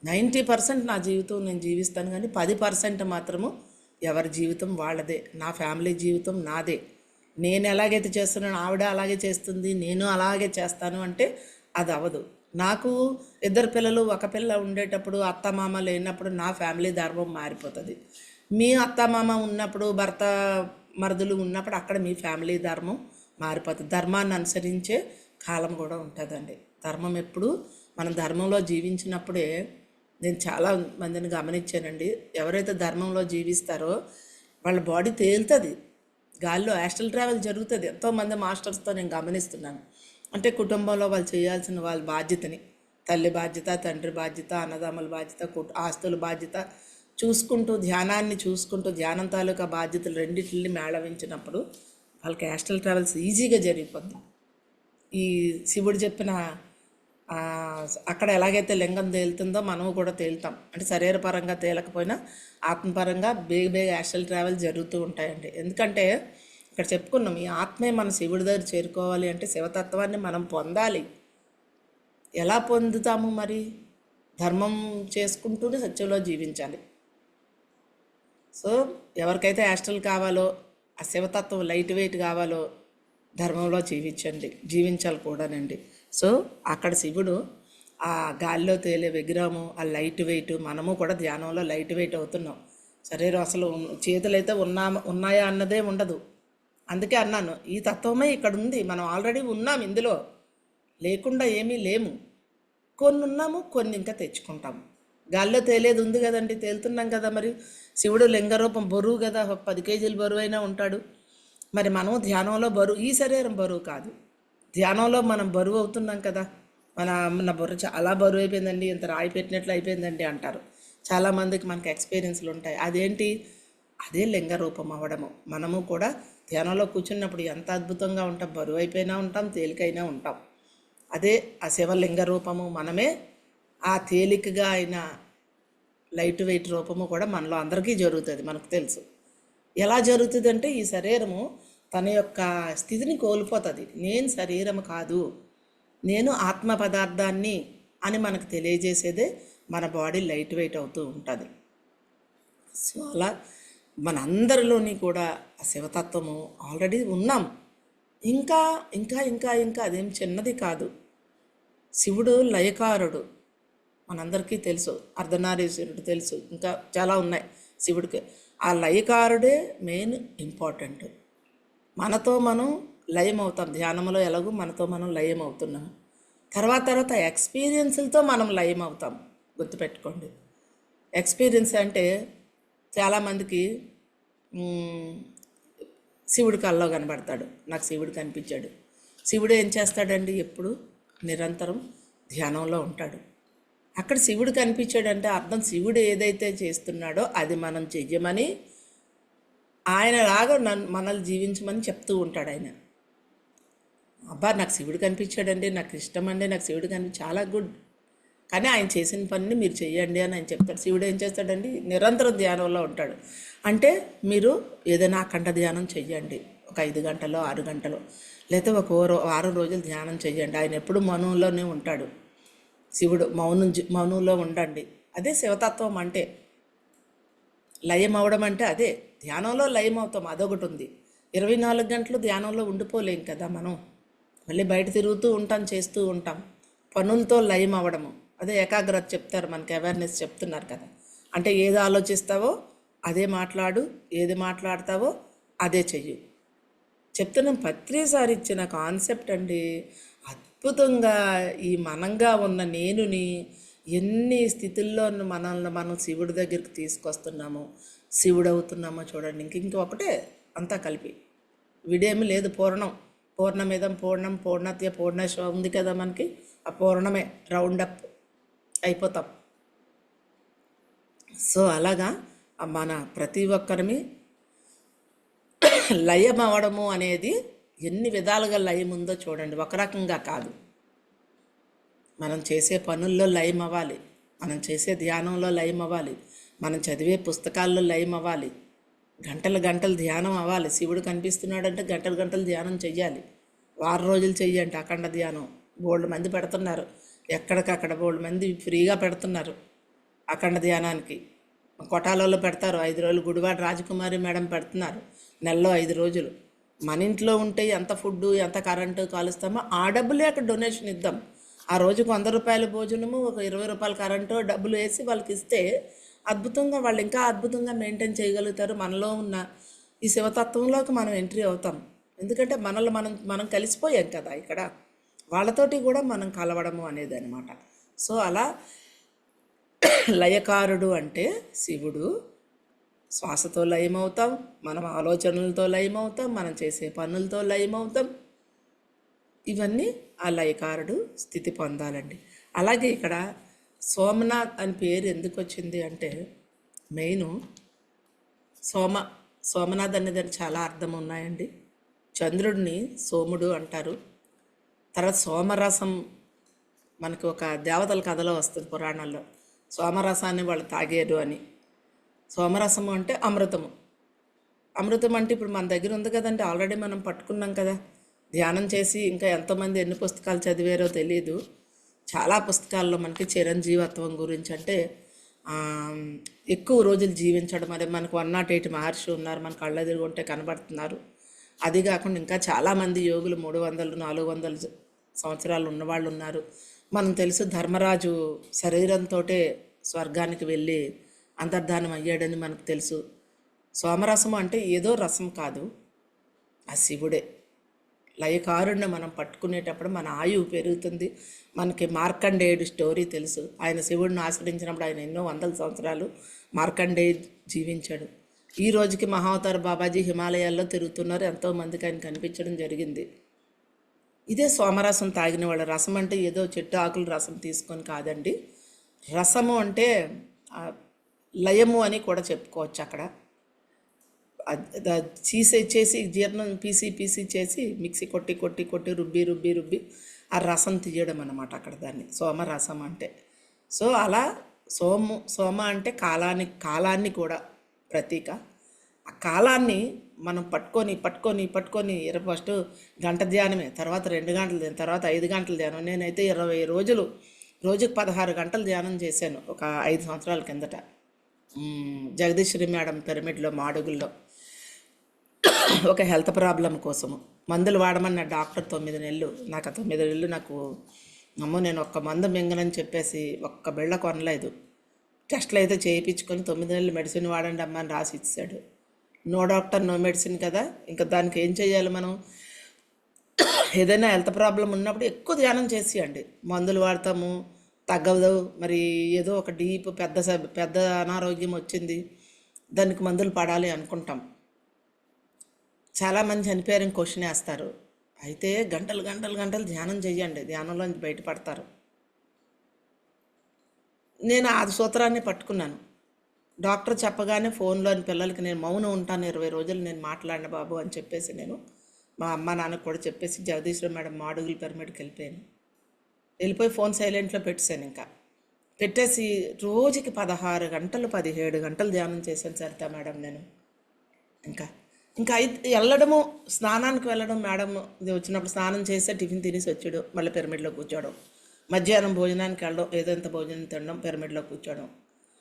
90% నా జీవితం నేను జీవిస్తాను, కానీ 10% మాత్రము ఎవరి జీవితం వాళ్ళదే. నా ఫ్యామిలీ జీవితం నాదే. నేను ఎలాగైతే చేస్తున్నానో ఆవిడ అలాగే చేస్తుంది, నేను అలాగే చేస్తాను అంటే అది అవ్వదు. నాకు 2 పిల్లలు, ఒక పిల్ల ఉండేటప్పుడు అత్తమామ లేనప్పుడు నా ఫ్యామిలీ ధర్మం మారిపోతుంది. మీ అత్తమామ ఉన్నప్పుడు, భర్త మరుదులు ఉన్నప్పుడు అక్కడ మీ ఫ్యామిలీ ధర్మం మారిపోతుంది. ధర్మాన్ని అనుసరించే కాలం కూడా ఉంటుందండి. ధర్మం ఎప్పుడు మనం ధర్మంలో జీవించినప్పుడే, నేను చాలా మందిని గమనించానండి, ఎవరైతే ధర్మంలో జీవిస్తారో వాళ్ళ బాడీ తేలుతుంది, గాల్లో యాస్ట్రల్ ట్రావెల్ జరుగుతుంది. ఎంతోమంది మాస్టర్స్తో నేను గమనిస్తున్నాను. అంటే కుటుంబంలో వాళ్ళు చేయాల్సిన వాళ్ళ బాధ్యతని, తల్లి బాధ్యత, తండ్రి బాధ్యత, అన్నదమ్ముల బాధ్యత, ఆస్తుల బాధ్యత చూసుకుంటూ, ధ్యానాన్ని చూసుకుంటూ, ధ్యానం తాలూకా బాధ్యతలు రెండింటిని మేళవించినప్పుడు వాళ్ళకి యాస్ట్రల్ ట్రావెల్స్ ఈజీగా జరిగిపోద్ది. ఈ శివుడు చెప్పిన అక్కడ ఎలాగైతే లింగం తేలుతుందో మనము కూడా తేలుతాం. అంటే శరీరపరంగా తేలకపోయినా ఆత్మపరంగా బేగ యాస్ట్రల్ ట్రావెల్ జరుగుతూ ఉంటాయండి. ఎందుకంటే ఇక్కడ చెప్పుకున్నాం, ఈ ఆత్మే మన శివుడి దగ్గర చేరుకోవాలి అంటే శివతత్వాన్ని మనం పొందాలి. ఎలా పొందుతాము మరి? ధర్మం చేసుకుంటూనే సత్యంలో జీవించాలి. సో ఎవరికైతే యాస్ట్రల్ కావాలో, ఆ శివతత్వం లైట్ వెయిట్ కావాలో ధర్మంలో జీవించాలి కూడానండి. సో అక్కడ శివుడు ఆ గాలిలో తేలే విగ్రహము, ఆ లైట్ వెయిట్, మనము కూడా ధ్యానంలో లైట్ వెయిట్ అవుతున్నాం. శరీరం అసలు చేతులైతే ఉన్నాయా అన్నదే ఉండదు. అందుకే అన్నాను, ఈ తత్వమే ఇక్కడ ఉంది, మనం ఆల్రెడీ ఉన్నాం, ఇందులో లేకుండా ఏమీ లేము. కొన్ని ఉన్నాము, కొన్ని ఇంకా తెచ్చుకుంటాము. గాల్లో తేలేది ఉంది కదండి, తేలుతున్నాం కదా. మరి శివుడు లింగరూపం బరువు కదా, 10 కేజీలు బరువు అయినా ఉంటాడు. మరి మనం ధ్యానంలో బరువు, ఈ శరీరం బరువు కాదు, ధ్యానంలో మనం బరువు అవుతున్నాం కదా. మన బరువు చాలా బరువు అయిపోయిందండి, ఇంత రాయి పెట్టినట్లు అయిపోయిందండి అంటారు చాలామందికి. మనకి ఎక్స్పీరియన్స్లు ఉంటాయి. అదేంటి? అదే లింగ రూపం అవ్వడము. మనము కూడా ధ్యానంలో కూర్చున్నప్పుడు ఎంత అద్భుతంగా ఉంటాం, బరువు అయిపోయినా ఉంటాం, తేలికైనా ఉంటాం. అదే ఆ శివలింగ రూపము. మనమే ఆ తేలికగా అయిన లైట్ వెయిట్ రూపము కూడా మనలో అందరికీ జరుగుతుంది. మనకు తెలుసు ఎలా జరుగుతుంది అంటే, ఈ శరీరము తన యొక్క స్థితిని కోల్పోతుంది. నేను శరీరం కాదు, నేను ఆత్మ పదార్థాన్ని అని మనకు తెలియజేసేదే మన బాడీ లైట్ వెయిట్ అవుతూ ఉంటుంది. సో అలా మనందరిలోని కూడా ఆ శివతత్వము ఆల్రెడీ ఉన్నాం. ఇంకా ఇంకా ఇంకా ఇంకా అదేం చిన్నది కాదు. శివుడు లయకారుడు, మనందరికీ తెలుసు. అర్ధనారీశ్వరుడు తెలుసు, ఇంకా చాలా ఉన్నాయి శివుడికి. ఆ లయకారుడే మెయిన్ ఇంపార్టెంట్. మనతో మనం లయం అవుతాం. ధ్యానంలో ఎలాగో మనతో మనం లయం అవుతున్నాం. తర్వాత ఎక్స్పీరియన్స్లతో మనం లయం అవుతాం. గుర్తుపెట్టుకోండి. ఎక్స్పీరియన్స్ అంటే చాలామందికి శివుడి కల్లో కనబడతాడు. నాకు శివుడు కనిపించాడు. శివుడు ఏం చేస్తాడండి? ఎప్పుడు నిరంతరం ధ్యానంలో ఉంటాడు. అక్కడ శివుడు కనిపించాడంటే అర్థం శివుడు ఏదైతే చేస్తున్నాడో అది మనం చెయ్యమని, ఆయనలాగా మనల్ని జీవించమని చెప్తూ ఉంటాడు ఆయన. అబ్బా నాకు శివుడు కనిపించాడండి, నాకు ఇష్టం అండి, నాకు శివుడు చాలా గుడ్, కానీ ఆయన చేసిన పనిని మీరు చెయ్యండి అని ఆయన చెప్తాడు. శివుడు ఏం చేస్తాడండి? నిరంతరం ధ్యానంలో ఉంటాడు. అంటే మీరు ఏదైనా అఖండ ధ్యానం చెయ్యండి, ఒక 5 గంటలో 6 గంటలో, లేకపోతే ఒక వారం రోజులు ధ్యానం చెయ్యండి. ఆయన ఎప్పుడు మౌనంలోనే ఉంటాడు. శివుడు మౌనంలో ఉండండి. అదే శివతత్వం అంటే. లయం అవడం అంటే అదే. ధ్యానంలో లయం అవుతాం, అదొకటి ఉంది. 24 గంటలు ధ్యానంలో ఉండిపోలేం కదా మనం. మళ్ళీ బయట తిరుగుతూ ఉంటాం, చేస్తూ ఉంటాం. పనులతో లయం అవ్వడము అదే ఏకాగ్రత చెప్తారు, మనకి అవేర్నెస్ చెప్తున్నారు కదా. అంటే ఏది ఆలోచిస్తావో అదే మాట్లాడు, ఏది మాట్లాడతావో అదే చెయ్యి. చెప్తున్నాం. ప్రతిసారి ఇచ్చిన కాన్సెప్ట్ అండి. అద్భుతంగా ఈ మనంగా ఉన్న నేనుని ఎన్ని స్థితుల్లో మనల్ని మనం శివుడి దగ్గరికి తీసుకొస్తున్నామో, శివుడు అవుతున్నామో చూడండి. ఇంకొకటే అంతా కలిపి. విడేమి లేదు. పూర్ణమిదం పూర్ణం పూర్ణత్య పూర్ణేశ్వ ఉంది కదా మనకి. ఆ పూర్ణమే రౌండప్ అయిపోతాం. సో అలాగా మన ప్రతి ఒక్కరిని లయం అవ్వడము అనేది ఎన్ని విధాలుగా లయం ఉందో చూడండి. ఒక రకంగా కాదు. మనం చేసే పనుల్లో లయం అవ్వాలి, మనం చేసే ధ్యానంలో లయం అవ్వాలి, మనం చదివే పుస్తకాల్లో లయం అవ్వాలి, గంటలు గంటలు ధ్యానం అవ్వాలి. శివుడు కనిపిస్తున్నాడంటే గంటలు గంటలు ధ్యానం చెయ్యాలి. వారం రోజులు చెయ్యండి అఖండ ధ్యానం. బోల్డ్ మంది పెడుతున్నారు, ఎక్కడికక్కడ బోల్డ్ మంది ఫ్రీగా పెడుతున్నారు అఖండ ధ్యానానికి. కొటాలలో పెడతారు 5 రోజులు. గుడివాడ రాజకుమారి మేడం పెడుతున్నారు నెలలో 5 రోజులు. మన ఇంట్లో ఉంటే ఎంత ఫుడ్డు ఎంత కరెంటు కాలుస్తామో ఆ డబ్బులే అక్కడ డొనేషన్ ఇద్దాం. ఆ రోజుకు 100 రూపాయల భోజనము, ఒక 20 రూపాయల కరెంటు డబ్బులు వేసి వాళ్ళకి ఇస్తే అద్భుతంగా వాళ్ళు ఇంకా అద్భుతంగా మెయింటైన్ చేయగలుగుతారు. మనలో ఉన్న ఈ శివతత్వంలోకి మనం ఎంట్రీ అవుతాం. ఎందుకంటే మనల్ని మనం కలిసిపోయాం కదా ఇక్కడ. వాళ్ళతోటి కూడా మనం కలవడము అనేది అనమాట. సో అలా లయకారుడు అంటే శివుడు. శ్వాసతో లయమవుతాం, మనం ఆలోచనలతో లయమవుతాం, మనం చేసే పనులతో లయమవుతాం. ఇవన్నీ ఆ లయకారుడు స్థితి పొందాలండి. అలాగే ఇక్కడ సోమనాథ్ అని పేరు ఎందుకు వచ్చింది అంటే మెయిన్ సోమనాథ్ అనే దానికి చాలా అర్థం ఉన్నాయండి. చంద్రుడిని సోముడు అంటారు. తర్వాత సోమరసం మనకి ఒక దేవతల కథలో వస్తుంది పురాణాల్లో. సోమరసాన్ని వాళ్ళు తాగేరు అని. సోమరసము అంటే అమృతము. అమృతం అంటే ఇప్పుడు మన దగ్గర ఉంది కదండి, ఆల్రెడీ మనం పట్టుకున్నాం కదా. ధ్యానం చేసి ఇంకా ఎంతోమంది ఎన్ని పుస్తకాలు చదివారో తెలియదు. చాలా పుస్తకాల్లో మనకి చిరంజీవత్వం గురించి అంటే ఎక్కువ రోజులు జీవించడం. అదే మనకు 108 మహర్షి ఉన్నారు, మన కళ్ళ ఎదురుగుంటే కనబడుతున్నారు. అది కాకుండా ఇంకా చాలామంది యోగులు 300, 400 సంవత్సరాలు ఉన్నవాళ్ళు ఉన్నారు. మనం తెలుసు ధర్మరాజు శరీరంతో స్వర్గానికి వెళ్ళి అంతర్ధానం అయ్యాడని మనకు తెలుసు. సోమరసము అంటే ఏదో రసం కాదు, ఆ శివుడే. లయకారుణ్ణి మనం పట్టుకునేటప్పుడు మన ఆయువు పెరుగుతుంది. మనకి మార్కండేయుడు స్టోరీ తెలుసు. ఆయన శివుడిని ఆశ్రయించినప్పుడు ఆయన ఎన్నో 100 సంవత్సరాలు మార్కండేయుడు జీవించాడు. ఈ రోజుకి మహావతార్ బాబాజీ హిమాలయాల్లో తిరుగుతున్నారు, ఎంతోమందికి ఆయన కనిపించడం జరిగింది. ఇదే సోమరసం తాగిన వాళ్ళ. రసం అంటే ఏదో చెట్టు ఆకులు రసం తీసుకొని కాదండి. రసము అంటే లయము అని కూడా చెప్పుకోవచ్చు. అక్కడ చేసి జీర్ణం పీసి చేసి మిక్సీ కొట్టి రుబ్బి ఆ రసం తీయడం అన్నమాట అక్కడ దాన్ని సోమరసం అంటే. సో అలా సోమ అంటే కాలాన్ని కూడా ప్రతీక. ఆ కాలాన్ని మనం పట్టుకొని ఫస్ట్ గంట ధ్యానమే, తర్వాత 2 గంటలు ధ్యానం, తర్వాత 5 గంటలు ధ్యానం. నేనైతే 20 రోజులు రోజుకు 16 గంటలు ధ్యానం చేశాను ఒక 5 సంవత్సరాల కిందట. జగదీశ్వరి మేడం పిరమిడ్లో మాడుగుల్లో ఒక హెల్త్ ప్రాబ్లం కోసము మందులు వాడమన్న డాక్టర్ 9 నెలలు. నాకు 9 నెలలు నాకు నేను ఒక్క మందు మింగనని చెప్పేసి ఒక్క బిళ్ళ కొనలేదు. టెస్ట్లు అయితే చేయించుకొని 9 నెలలు మెడిసిన్ వాడండి అమ్మ అని రాసి ఇచ్చాడు. నో డాక్టర్ నో మెడిసిన్ కదా. ఇంకా దానికి ఏం చేయాలి మనం? ఏదైనా హెల్త్ ప్రాబ్లం ఉన్నప్పుడు ఎక్కువ ధ్యానం చేసేయండి. మందులు వాడతాము తగ్గదు, మరి ఏదో ఒక డీప్ పెద్ద అనారోగ్యం వచ్చింది దానికి మందులు పడాలి అనుకుంటాం. చాలామంది చనిపోయారని క్వశ్చన్ వేస్తారు. అయితే గంటలు ధ్యానం చేయండి, ధ్యానంలో బయటపడతారు. నేను ఆ సూత్రాన్ని పట్టుకున్నాను. డాక్టర్ చెప్పగానే ఫోన్లోని పిల్లలకి నేను మౌనం ఉంటాను 20 రోజులు నేను మాట్లాడిన బాబు అని చెప్పేసి నేను మా అమ్మ నాన్నకు కూడా చెప్పేసి జగదీశ్వర మేడం మాడుగుల పిరమిడ్కి వెళ్ళిపోయి ఫోన్ సైలెంట్లో పెట్టేశాను. ఇంకా పెట్టేసి రోజుకి 16 గంటలు 17 గంటలు ధ్యానం చేశాను సరితా మేడం నేను. ఇంకా వెళ్ళడము, స్నానానికి వెళ్ళడం, మేడం వచ్చినప్పుడు స్నానం చేస్తే టిఫిన్ తినేసి వచ్చాడు, మళ్ళీ పిరమిడ్లో కూర్చోవడం, మధ్యాహ్నం భోజనానికి వెళ్ళడం, ఏదంత భోజనం తినడం, పిరమిడ్లో కూర్చోవడం,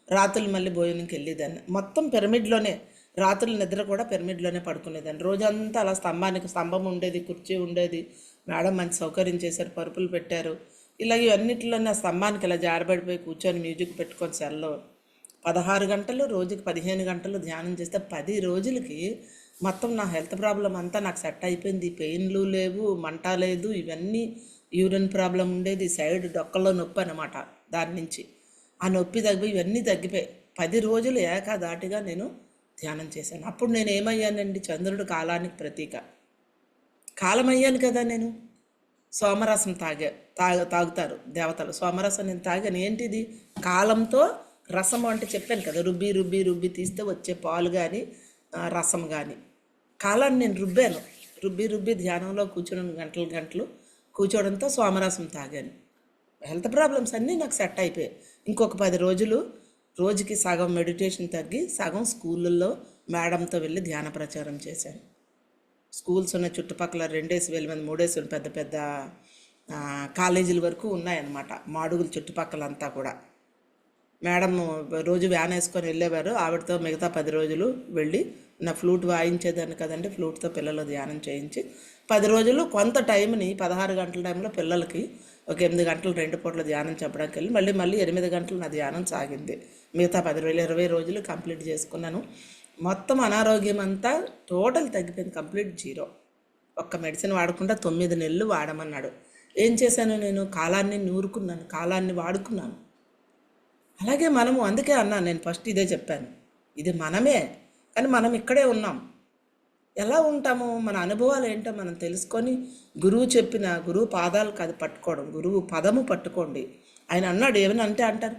రాత్రులు మళ్ళీ భోజనంకి వెళ్ళేదాన్ని. మొత్తం పిరమిడ్లోనే, రాత్రులు నిద్ర కూడా పిరమిడ్లోనే పడుకునేదాన్ని. రోజంతా అలా స్తంభం ఉండేది, కుర్చీ ఉండేది, మేడం మంచి సౌకర్యం చేశారు, పరుపులు పెట్టారు. ఇలా ఇవన్నిటిలోనే ఆ స్తంభానికి ఇలా జారబడిపోయి కూర్చొని మ్యూజిక్ పెట్టుకొని సెల్లో 16 గంటలు రోజుకి 15 గంటలు ధ్యానం చేస్తే 10 రోజులకి మొత్తం నా హెల్త్ ప్రాబ్లం అంతా నాకు సెట్ అయిపోయింది. పెయిన్లు లేవు, మంట లేదు, ఇవన్నీ యూరిన్ ప్రాబ్లం ఉండేది, సైడ్ డొక్కల్లో నొప్పి అన్నమాట. దాని నుంచి ఆ నొప్పి ఇవన్నీ తగ్గిపోయి 10 రోజులు ఏకాదాటిగా నేను ధ్యానం చేశాను. అప్పుడు నేను ఏమయ్యానండి? చంద్రుడు కాలానికి ప్రతీక. కాలమయ్యాను కదా నేను. సోమరసం తాగుతారు దేవతలు. సోమరసం నేను తాగాను. ఏంటిది? కాలంతో రసము అంటే చెప్పాను కదా, రుబ్బి తీస్తే వచ్చే పాలు కానీ రసం కానీ. కాలాన్ని నేను రుబ్బి ధ్యానంలో కూర్చోడం, గంటలు కూర్చోవడంతో సోమరసం తాగాను. హెల్త్ ప్రాబ్లమ్స్ అన్నీ నాకు సెట్ అయిపోయాయి. ఇంకొక 10 రోజులు రోజుకి సగం మెడిటేషన్ తగ్గి సగం స్కూళ్ళల్లో మేడంతో వెళ్ళి ధ్యాన ప్రచారం చేశాను. స్కూల్స్ ఉన్న చుట్టుపక్కల 2,000 మంది 3,000 పెద్ద పెద్ద కాలేజీల వరకు ఉన్నాయన్నమాట. మాడుగుల చుట్టుపక్కలంతా కూడా మేడం రోజు వ్యాన్ వేసుకొని వెళ్ళేవారు. ఆవిడతో మిగతా 10 రోజులు వెళ్ళి నా ఫ్లూట్ వాయించేదాన్ని కదండి, ఫ్లూట్తో పిల్లలు ధ్యానం చేయించి 10 రోజులు కొంత టైంని 16 గంటల టైంలో పిల్లలకి ఒక 8 గంటలు 2 పూట్ల ధ్యానం చెప్పడానికి వెళ్ళి మళ్ళీ 8 గంటలు నా ధ్యానం సాగింది. మిగతా 10 రోజులు 20 రోజులు కంప్లీట్ చేసుకున్నాను. మొత్తం అనారోగ్యం అంతా టోటల్ తగ్గిపోయింది, కంప్లీట్ జీరో. ఒక్క మెడిసిన్ వాడకుండా 9 నెలలు వాడమన్నాడు. ఏం చేశాను నేను? కాలాన్ని నూరుకున్నాను, కాలాన్ని వాడుకున్నాను. అలాగే మనము, అందుకే అన్నాను నేను ఫస్ట్ ఇదే చెప్పాను, ఇది మనమే, కానీ మనం ఇక్కడే ఉన్నాం. ఎలా ఉంటాము, మన అనుభవాలు ఏంటో మనం తెలుసుకొని గురువు చెప్పిన గురువు పాదాలు కాదు పట్టుకోవడం, గురువు పదము పట్టుకోండి. ఆయన అన్నాడు. ఏమైనా అంటే అంటారు,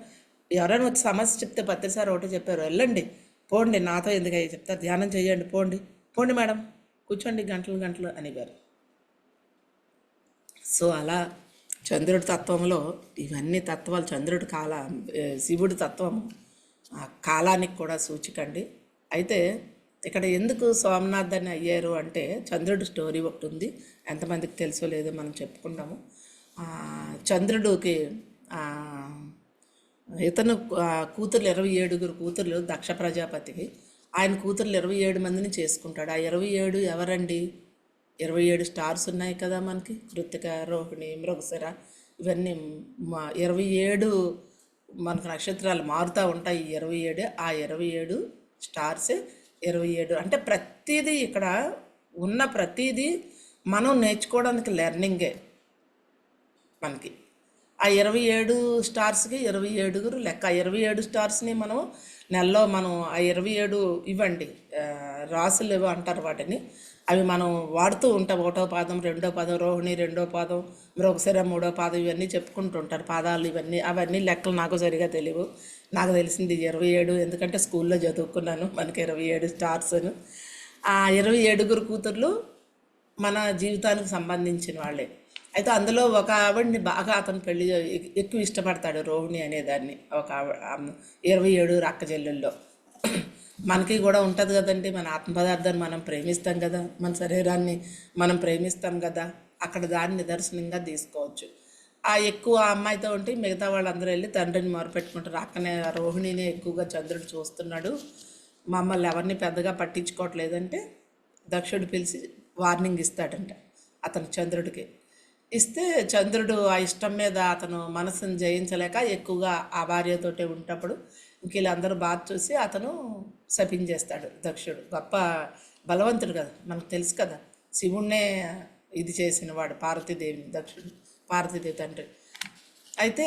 ఎవరైనా వచ్చి సమస్య చెప్తే పత్రిసారి ఒకటి చెప్పారు, వెళ్ళండి పోండి, నాతో ఎందుకు అయ్యి చెప్తారు, ధ్యానం చేయండి, పోండి పోండి మేడం, కూర్చోండి గంటలు గంటలు అనేవారు. సో అలా చంద్రుడి తత్వంలో ఇవన్నీ తత్వాలు, చంద్రుడి శివుడి తత్వం కాలానికి కూడా సూచికండి. అయితే ఇక్కడ ఎందుకు సోమనాథ్ అని అయ్యారు అంటే చంద్రుడి స్టోరీ ఒకటి ఉంది, ఎంతమందికి తెలుసో లేదో మనం చెప్పుకుంటాము. చంద్రుడికి ఇతను కూతుర్లు 27 కూతుర్లు దక్ష ప్రజాపతికి. ఆయన కూతుర్లు 27 మందిని చేసుకుంటాడు. ఆ 27 ఎవరండి? 27 స్టార్స్ ఉన్నాయి కదా మనకి, కృత్తిక, రోహిణి, మృగశిర, ఇవన్నీ 27 మనకు నక్షత్రాలు మారుతూ ఉంటాయి. 27 ఆ 27 స్టార్సే 27. అంటే ప్రతిదీ ఇక్కడ ఉన్న ప్రతిదీ మనం నేర్చుకోవడానికి లెర్నింగే మనకి. ఆ 27 స్టార్స్కి 27 లెక్క. 27 స్టార్స్ని మనం నెలలో మనం ఆ 27 ఇవ్వండి రాసులు ఏవో అంటారు వాటిని, అవి మనం వాడుతూ ఉంటాం. 1వ పాదం, 2వ పాదం, రోహిణి 2వ పాదం, మృగశిర 3వ పాదం, ఇవన్నీ చెప్పుకుంటూ ఉంటారు పాదాలు. అవన్నీ లెక్కలు నాకు సరిగా తెలియవు. నాకు తెలిసింది 27, ఎందుకంటే స్కూల్లో చదువుకున్నాను. మనకి 27 స్టార్స్ను. ఆ 27 కూతుర్లు మన జీవితానికి సంబంధించిన వాళ్ళే. అయితే అందులో ఒక ఆవిడని బాగా అతను పెళ్లి ఎక్కువ ఇష్టపడతాడు, రోహిణి అనేదాన్ని. ఒక 27 అక్క చెల్లెల్లో మనకి కూడా ఉంటుంది కదండి, మన ఆత్మ పదార్థాన్ని మనం ప్రేమిస్తాం కదా, మన శరీరాన్ని మనం ప్రేమిస్తాం కదా, అక్కడ దాన్ని నిదర్శనంగా తీసుకోవచ్చు. ఆ ఎక్కువ అమ్మాయితో ఉంటే మిగతా వాళ్ళందరూ వెళ్ళి తండ్రిని మొరపెట్టుకుంటారు. అక్కనే రోహిణిని ఎక్కువగా చంద్రుడు చూస్తున్నాడు, మమ్మల్ని ఎవరిని పెద్దగా పట్టించుకోవట్లేదంటే దక్షుడు పిలిచి వార్నింగ్ ఇస్తాడంట అతను చంద్రుడికి. ఇస్తే చంద్రుడు ఆ ఇష్టం మీద అతను మనసును జయించలేక ఎక్కువగా ఆ భార్యతోటే ఉంటప్పుడు ఇంక వీళ్ళందరూ బాధ చూసి అతను శపించేస్తాడు. దక్షుడు గొప్ప బలవంతుడు కదా, మనకు తెలుసు కదా, శివుణ్ణే ఇది చేసిన వాడు పార్వతీదేవిని, దక్షుడు పార్వతీదేవి తండ్రి. అయితే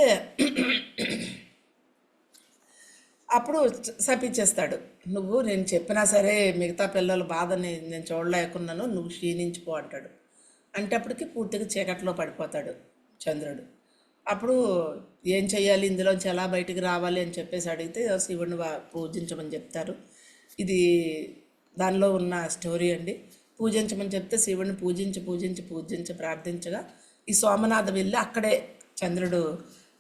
అప్పుడు శపించేస్తాడు. నువ్వు నేను చెప్పినా సరే మిగతా పిల్లల బాధని నేను చూడలేకున్నాను, నువ్వు క్షీణించిపో అంటాడు. అంటే అప్పటికి పూర్తిగా చీకట్లో పడిపోతాడు చంద్రుడు. అప్పుడు ఏం చెయ్యాలి, ఇందులోంచి ఎలా బయటికి రావాలి అని చెప్పేసి అడిగితే శివుడిని పూజించమని చెప్తారు. ఇది దానిలో ఉన్న స్టోరీ అండి. పూజించమని చెప్తే శివుడిని పూజించి ప్రార్థించగా ఈ సోమనాథ వెళ్ళి అక్కడే చంద్రుడు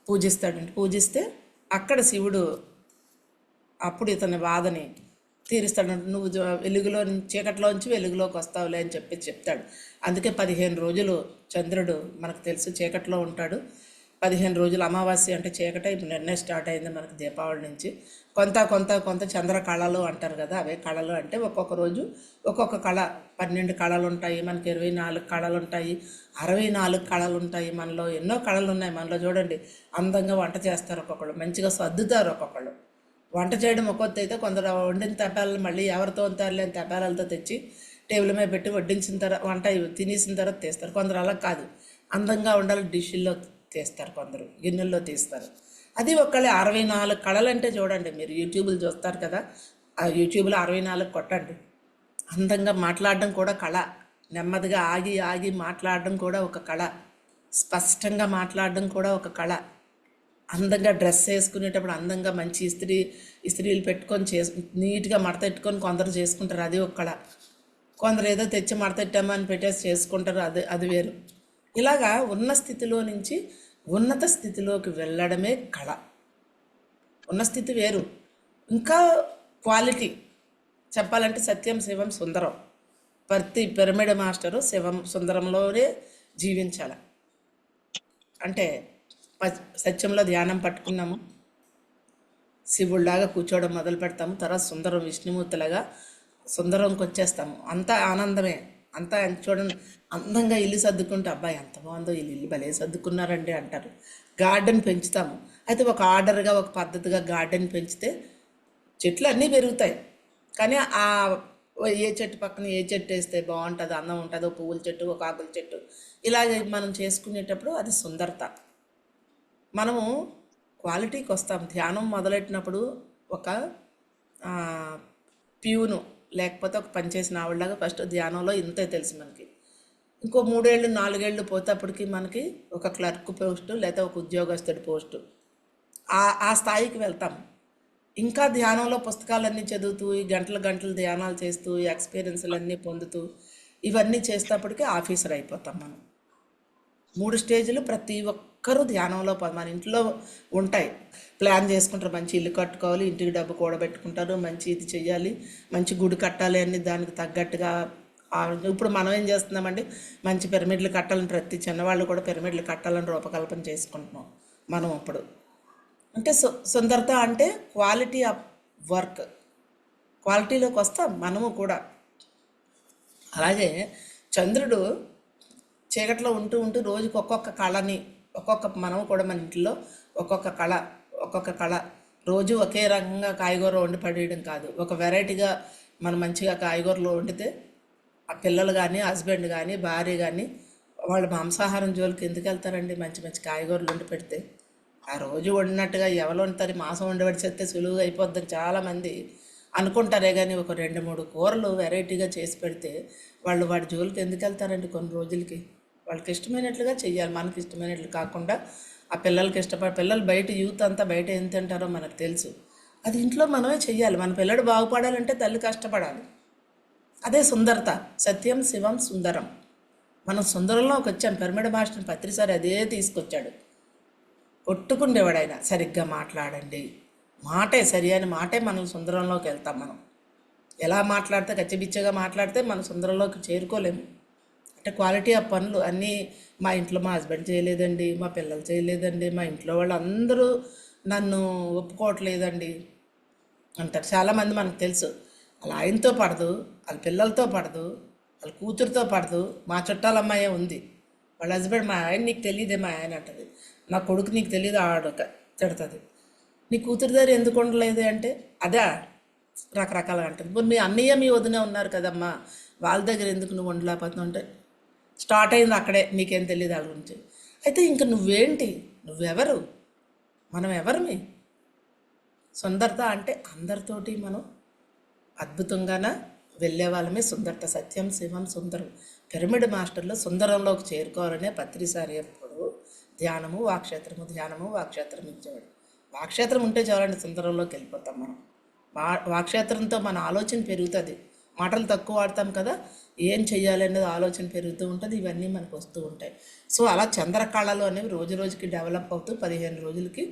పూజిస్తాడండి. పూజిస్తే అక్కడ శివుడు అప్పుడు ఇతని బాధని తీరుస్తాడు. నువ్వు వెలుగులో చీకట్లోంచి వెలుగులోకి వస్తావులే అని చెప్తాడు. అందుకే 15 రోజులు చంద్రుడు మనకు తెలుసు చీకట్లో ఉంటాడు. 15 రోజులు అమావాస్య అంటే చీకటే. ఇప్పుడు నిన్నే స్టార్ట్ అయింది మనకు దీపావళి నుంచి. కొంత చంద్ర కళలు అంటారు కదా, అవే కళలు. అంటే ఒక్కొక్క రోజు ఒక్కొక్క కళ. 12 కళలు ఉంటాయి మనకి, 24 కళలు ఉంటాయి, 64 కళలు ఉంటాయి. మనలో ఎన్నో కళలు ఉన్నాయి. మనలో చూడండి, అందంగా వంట చేస్తారు ఒక్కొక్కళ్ళు, మంచిగా సర్దుతారు ఒక్కొక్కళ్ళు. వంట చేయడం ఒక్కొత్త అయితే, కొందరు వండిన తపాలను మళ్ళీ ఎవరితో ఉంటారు లేని తపాలతో తెచ్చి టేబుల్ మీద పెట్టి వడ్డించిన తర్వాత వంట తినేసిన తర్వాత తీస్తారు. కొందరు అలా కాదు, అందంగా ఉండాలి డిష్ల్లో తీస్తారు, కొందరు గిన్నెల్లో తీస్తారు. అది ఒకళ్ళే 64 కళలు. అంటే చూడండి, మీరు యూట్యూబ్లు చూస్తారు కదా, ఆ యూట్యూబ్లో 64 కొట్టండి. అందంగా మాట్లాడడం కూడా కళ, నెమ్మదిగా ఆగి మాట్లాడడం కూడా ఒక కళ, స్పష్టంగా మాట్లాడడం కూడా ఒక కళ, అందంగా డ్రెస్ వేసుకునేటప్పుడు అందంగా మంచి ఇస్త్రీలు పెట్టుకొని నీట్గా మడతెట్టుకొని కొందరు చేసుకుంటారు, అది ఒక కళ. కొందరు ఏదో తెచ్చి మడతెట్టామని పెట్టేసి చేసుకుంటారు, అది వేరు. ఇలాగా ఉన్న స్థితిలో నుంచి ఉన్నత స్థితిలోకి వెళ్ళడమే కళ. ఉన్న స్థితి వేరు, ఇంకా క్వాలిటీ చెప్పాలంటే సత్యం శివం సుందరం. ప్రతి పిరమిడ్ మాస్టరు శివం సుందరంలోనే జీవించాలి. అంటే సత్యంలో ధ్యానం పట్టుకున్నాము, శివుడిలాగా కూర్చోవడం మొదలు పెడతాము, తర్వాత సుందరం విష్ణుమూర్తిలాగా సుందరంకి వచ్చేస్తాము. అంతా ఆనందమే. అంతా చూడండి, అందంగా ఇల్లు సర్దుకుంటే అబ్బాయి ఎంత బాగుందో, ఇల్లు భలే సర్దుకున్నారండి అంటారు. గార్డెన్ పెంచుతాము, అయితే ఒక ఆర్డర్గా ఒక పద్ధతిగా గార్డెన్ పెంచితే చెట్లు అన్నీ పెరుగుతాయి. కానీ ఆ ఏ చెట్టు పక్కన ఏ చెట్టు వేస్తే బాగుంటుంది, అందం ఉంటుంది, ఒక పువ్వుల చెట్టు, ఒక ఆకుల చెట్టు, ఇలాగ మనం చేసుకునేటప్పుడు అది సుందరత. మనము క్వాలిటీకి వస్తాం. ధ్యానం మొదలెట్టినప్పుడు ఒక ప్యూను లేకపోతే ఒక పనిచేసిన ఆవిడలాగా ఫస్ట్ ధ్యానంలో ఇంతే తెలుసు మనకి. ఇంకో 3 ఏళ్ళు 4 ఏళ్ళు పోతే అప్పటికి మనకి ఒక క్లర్క్ పోస్టు లేదా ఒక ఉద్యోగస్తుడి పోస్టు, ఆ స్థాయికి వెళ్తాం. ఇంకా ధ్యానంలో పుస్తకాలన్నీ చదువుతూ, ఈ గంటలు గంటలు ధ్యానాలు చేస్తూ, ఈ ఎక్స్పీరియన్స్లన్నీ పొందుతూ, ఇవన్నీ చేసేటప్పటికి ఆఫీసర్ అయిపోతాం మనం. 3 స్టేజ్లు ప్రతి ఒక్కరూ ధ్యానంలో మన ఇంట్లో ఉంటాయి. ప్లాన్ చేసుకుంటారు, మంచి ఇల్లు కట్టుకోవాలి, ఇంటికి డబ్బు కూడబెట్టుకుంటారు, మంచి ఇది చెయ్యాలి, మంచి గుడి కట్టాలి అని దానికి తగ్గట్టుగా. ఇప్పుడు మనం ఏం చేస్తున్నామండి, మంచి పిరమిడ్లు కట్టాలని, ప్రతి చిన్నవాళ్ళు కూడా పిరమిడ్లు కట్టాలని రూపకల్పన చేసుకుంటున్నాం మనం ఇప్పుడు. అంటే సుందరత అంటే క్వాలిటీ ఆఫ్ వర్క్, క్వాలిటీలోకి వస్తాం మనము కూడా. అలాగే చంద్రుడు చీకట్లో ఉంటూ ఉంటూ రోజుకి ఒక్కొక్క కళని, మనం కూడా మన ఇంట్లో ఒక్కొక్క కళ రోజు ఒకే రకంగా కాయగూర వండి పడేయడం కాదు. ఒక వెరైటీగా మనం మంచిగా కాయగూరలు వండితే ఆ పిల్లలు కానీ, హస్బెండ్ కానీ, భార్య కానీ వాళ్ళు మాంసాహారం జోలికి ఎందుకు వెళ్తారండి? మంచి మంచి కాయగూరలు వండి పెడితే ఆ రోజు వండినట్టుగా ఎవరు వండుతారు? మాంసం వండి పెడితే సులువుగా అయిపోద్దని చాలామంది అనుకుంటారే, కానీ ఒక 2-3 కూరలు వెరైటీగా చేసి పెడితే వాళ్ళు వాడి జోలికి ఎందుకు వెళ్తారండి? కొన్ని రోజులకి వాళ్ళకి ఇష్టమైనట్లుగా చెయ్యాలి, మనకి ఇష్టమైనట్లు కాకుండా. ఆ పిల్లలకి పిల్లలు బయట యూత్ అంతా బయట ఏం తింటారో మనకు తెలుసు. అది ఇంట్లో మనమే చెయ్యాలి. మన పిల్లడు బాగుపడాలంటే తల్లి కష్టపడాలి. అదే సుందరత. సత్యం శివం సుందరం. మనం సుందరంలోకి వచ్చాం. పిరమిడ్ మాస్టర్ పత్రిసారి అదే తీసుకొచ్చాడు. కొట్టుకుండేవాడు ఆయన, సరిగ్గా మాట్లాడండి, మాటే సరి అని మాటే మనం సుందరంలోకి వెళ్తాం. మనం ఎలా మాట్లాడితే, కచ్చిబిచ్చగా మాట్లాడితే మనం సుందరంలోకి చేరుకోలేము. అంటే క్వాలిటీ ఆఫ్ పనులు అన్నీ మా ఇంట్లో మా హస్బెండ్ చేయలేదండి, మా పిల్లలు చేయలేదండి, మా ఇంట్లో వాళ్ళు అందరూ నన్ను ఒప్పుకోవట్లేదండి అంటారు చాలామంది. మనకు తెలుసు, వాళ్ళ ఆయనతో పడదు, వాళ్ళ పిల్లలతో పడదు, వాళ్ళ కూతురుతో పడదు. మా చుట్టాల అమ్మాయే ఉంది, వాళ్ళ హస్బెండ్ మా ఆయన నీకు తెలియదే మా ఆయన అంటది, నా కొడుకు నీకు తెలియదు ఆడక తిడుతుంది. నీ కూతురు దగ్గర ఎందుకు ఉండలేదు అంటే అదే రకరకాలుగా అంటుంది. ఇప్పుడు మీ అన్నయ్య మీ వదిన ఉన్నారు కదమ్మా, వాళ్ళ దగ్గర ఎందుకు నువ్వు ఉండలేకపోతున్నావు అంటే స్టార్ట్ అయింది అక్కడే, నీకేం తెలియదు వాళ్ళ గురించి. అయితే ఇంక నువ్వేంటి, నువ్వెవరు, మనం ఎవరిమి? సుందరత అంటే అందరితోటి మనం అద్భుతంగానే వెళ్ళే వాళ్ళమే సుందరత. సత్యం శివం సుందరం. పిరమిడ్ మాస్టర్లో సుందరంలోకి చేరుకోవాలనే పత్రిసారి ఎప్పుడు ధ్యానము వాక్షేత్రం ఇచ్చేవాడు. వాక్షేత్రం ఉంటే చాలండి, సుందరంలోకి వెళ్ళిపోతాం మనం. వాక్షేత్రంతో మన ఆలోచన పెరుగుతుంది. మాటలు తక్కువ వాడతాం కదా, ఏం చెయ్యాలి అనేది ఆలోచన పెరుగుతూ ఉంటుంది, ఇవన్నీ మనకు వస్తూ ఉంటాయి. సో అలా చంద్రకళలు అనేవి రోజు రోజుకి డెవలప్ అవుతూ 15 రోజులకి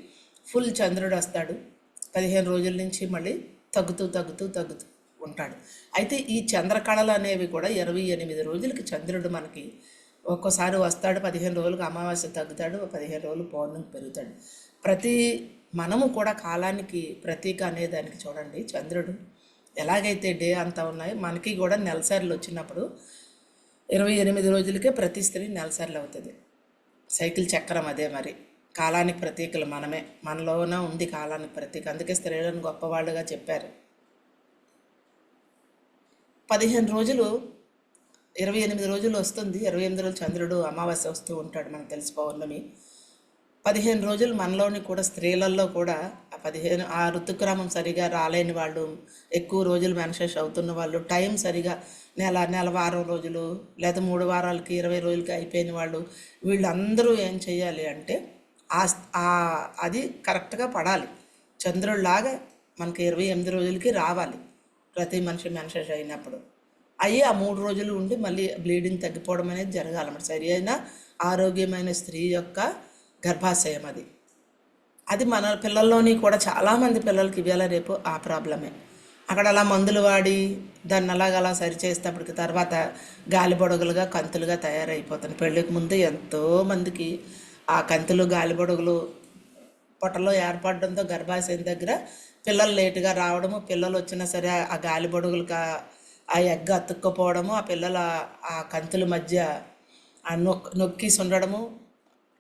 ఫుల్ చంద్రుడు వస్తాడు. 15 రోజుల నుంచి మళ్ళీ తగ్గుతూ ఉంటాడు. అయితే ఈ చంద్రకళలు అనేవి కూడా 28 రోజులకి చంద్రుడు మనకి ఒక్కోసారి వస్తాడు, 15 రోజులకు అమావాస్య తగ్గుతాడు, 15 రోజులు పౌర్ణమి పెరుగుతాడు. మనము కూడా కాలానికి ప్రతీక అనేదానికి చూడండి, చంద్రుడు ఎలాగైతే డే అంతా ఉన్నాయో మనకి కూడా నెలసార్లు వచ్చినప్పుడు 28 రోజులకే ప్రతి స్త్రీ నెలసార్లు అవుతుంది. సైకిల్ చక్రం అదే. మరి కాలానికి ప్రతీకలు మనమే, మనలోనే ఉంది కాలానికి ప్రతీక. అందుకే స్త్రీలను గొప్పవాళ్ళుగా చెప్పారు. 15 రోజులు 28 రోజులు వస్తుంది. 28 రోజులు చంద్రుడు అమావాస్య వస్తూ ఉంటాడు, మనకు తెలిసి పౌర్ణమి. 15 రోజులు మనలోని కూడా స్త్రీలలో కూడా ఆ ఋతుక్రమం సరిగా రాలేని వాళ్ళు, ఎక్కువ రోజులు మెన్సెస్ అవుతున్న వాళ్ళు, టైం సరిగా నెల వారం రోజులు లేదా 3 వారాలకి 20 రోజులకి అయిపోయిన వాళ్ళు, వీళ్ళందరూ ఏం చేయాలి అంటే అది కరెక్ట్గా పడాలి. చంద్రుడిలాగా మనకి 28 రోజులకి రావాలి ప్రతి మనిషి మెన్సెస్ అయినప్పుడు. అయ్యి ఆ 3 రోజులు ఉండి మళ్ళీ బ్లీడింగ్ తగ్గిపోవడం అనేది జరగాలన్నమాట. సరి అయిన ఆరోగ్యమైన స్త్రీ యొక్క గర్భాశయం అది. అది మన పిల్లల్లోని కూడా చాలామంది పిల్లలకి ఇవాళ రేపు ఆ ప్రాబ్లమే. అక్కడ అలా మందులు వాడి దాన్ని అలా సరిచేసేటప్పటికి తర్వాత గాలిబొడగలుగా కంతులుగా తయారైపోతుంది. పెళ్ళికి ముందు ఎంతోమందికి ఆ కంతులు గాలిబొడగలు పొట్టలో ఏర్పడడంతో గర్భాశయం దగ్గర పిల్లలు లేటుగా రావడము, పిల్లలు వచ్చినా సరే ఆ గాలిబొడగలకు ఆ ఎగ్గ అతుక్కుపోవడము, ఆ పిల్లల ఆ కంతుల మధ్య ఆ నొక్కిసి ఉండడము,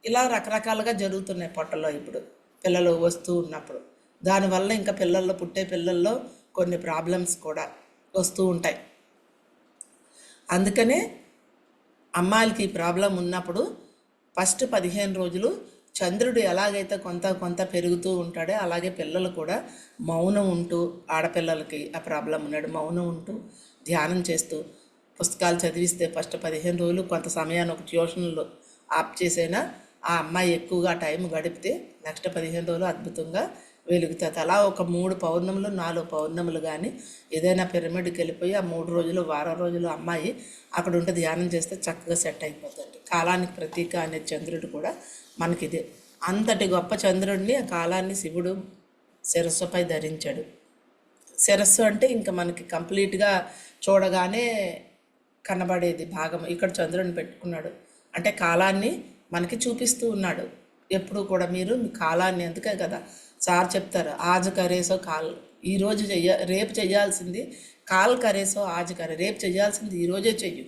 ఇలా రకరకాలుగా జరుగుతున్నాయి పొట్టలో ఇప్పుడు పిల్లలు వస్తూ ఉన్నప్పుడు. దానివల్ల ఇంకా పిల్లల్లో పుట్టే పిల్లల్లో కొన్ని ప్రాబ్లమ్స్ కూడా వస్తూ ఉంటాయి. అందుకనే అమ్మాయిలకి ఈ ప్రాబ్లం ఉన్నప్పుడు ఫస్ట్ 15 రోజులు చంద్రుడు ఎలాగైతే కొంత కొంత పెరుగుతూ ఉంటాడో అలాగే పిల్లలు కూడా మౌనం ఉంటూ, ఆడపిల్లలకి ఆ ప్రాబ్లం ఉన్నాడు, మౌనం ఉంటూ ధ్యానం చేస్తూ పుస్తకాలు చదివిస్తే ఫస్ట్ 15 రోజులు కొంత సమయాన్ని ఒక ట్యూషన్లో ఆప్ చేసైనా ఆ అమ్మాయి ఎక్కువగా టైం గడిపితే నెక్స్ట్ 15 రోజులు అద్భుతంగా వెలుగుతుంది. అలా ఒక 3 పౌర్ణములు 4 పౌర్ణములు కానీ ఏదైనా పిరమిడ్కి వెళ్ళిపోయి ఆ 3 రోజులు వారం రోజులు అమ్మాయి అక్కడ ఉంటే ధ్యానం చేస్తే చక్కగా సెట్ అయిపోతుంది. కాలానికి ప్రతీక అనే చంద్రుడు కూడా మనకిదే. అంతటి గొప్ప చంద్రుడిని ఆ కాలాన్ని శివుడు శిరస్సుపై ధరించాడు. శిరస్సు అంటే ఇంకా మనకి కంప్లీట్గా చూడగానే కనబడేది భాగం. ఇక్కడ చంద్రుడిని పెట్టుకున్నాడు అంటే కాలాన్ని మనకి చూపిస్తూ ఉన్నాడు. ఎప్పుడు కూడా మీరు మీ కాలాన్ని, అందుకే కదా సార్ చెప్తారు, ఆజు కరేసో కాల్, ఈరోజు రేపు చేయాల్సింది కాల్ కరేసో ఆజు కరే, రేపు చేయాల్సింది ఈరోజే చెయ్యు,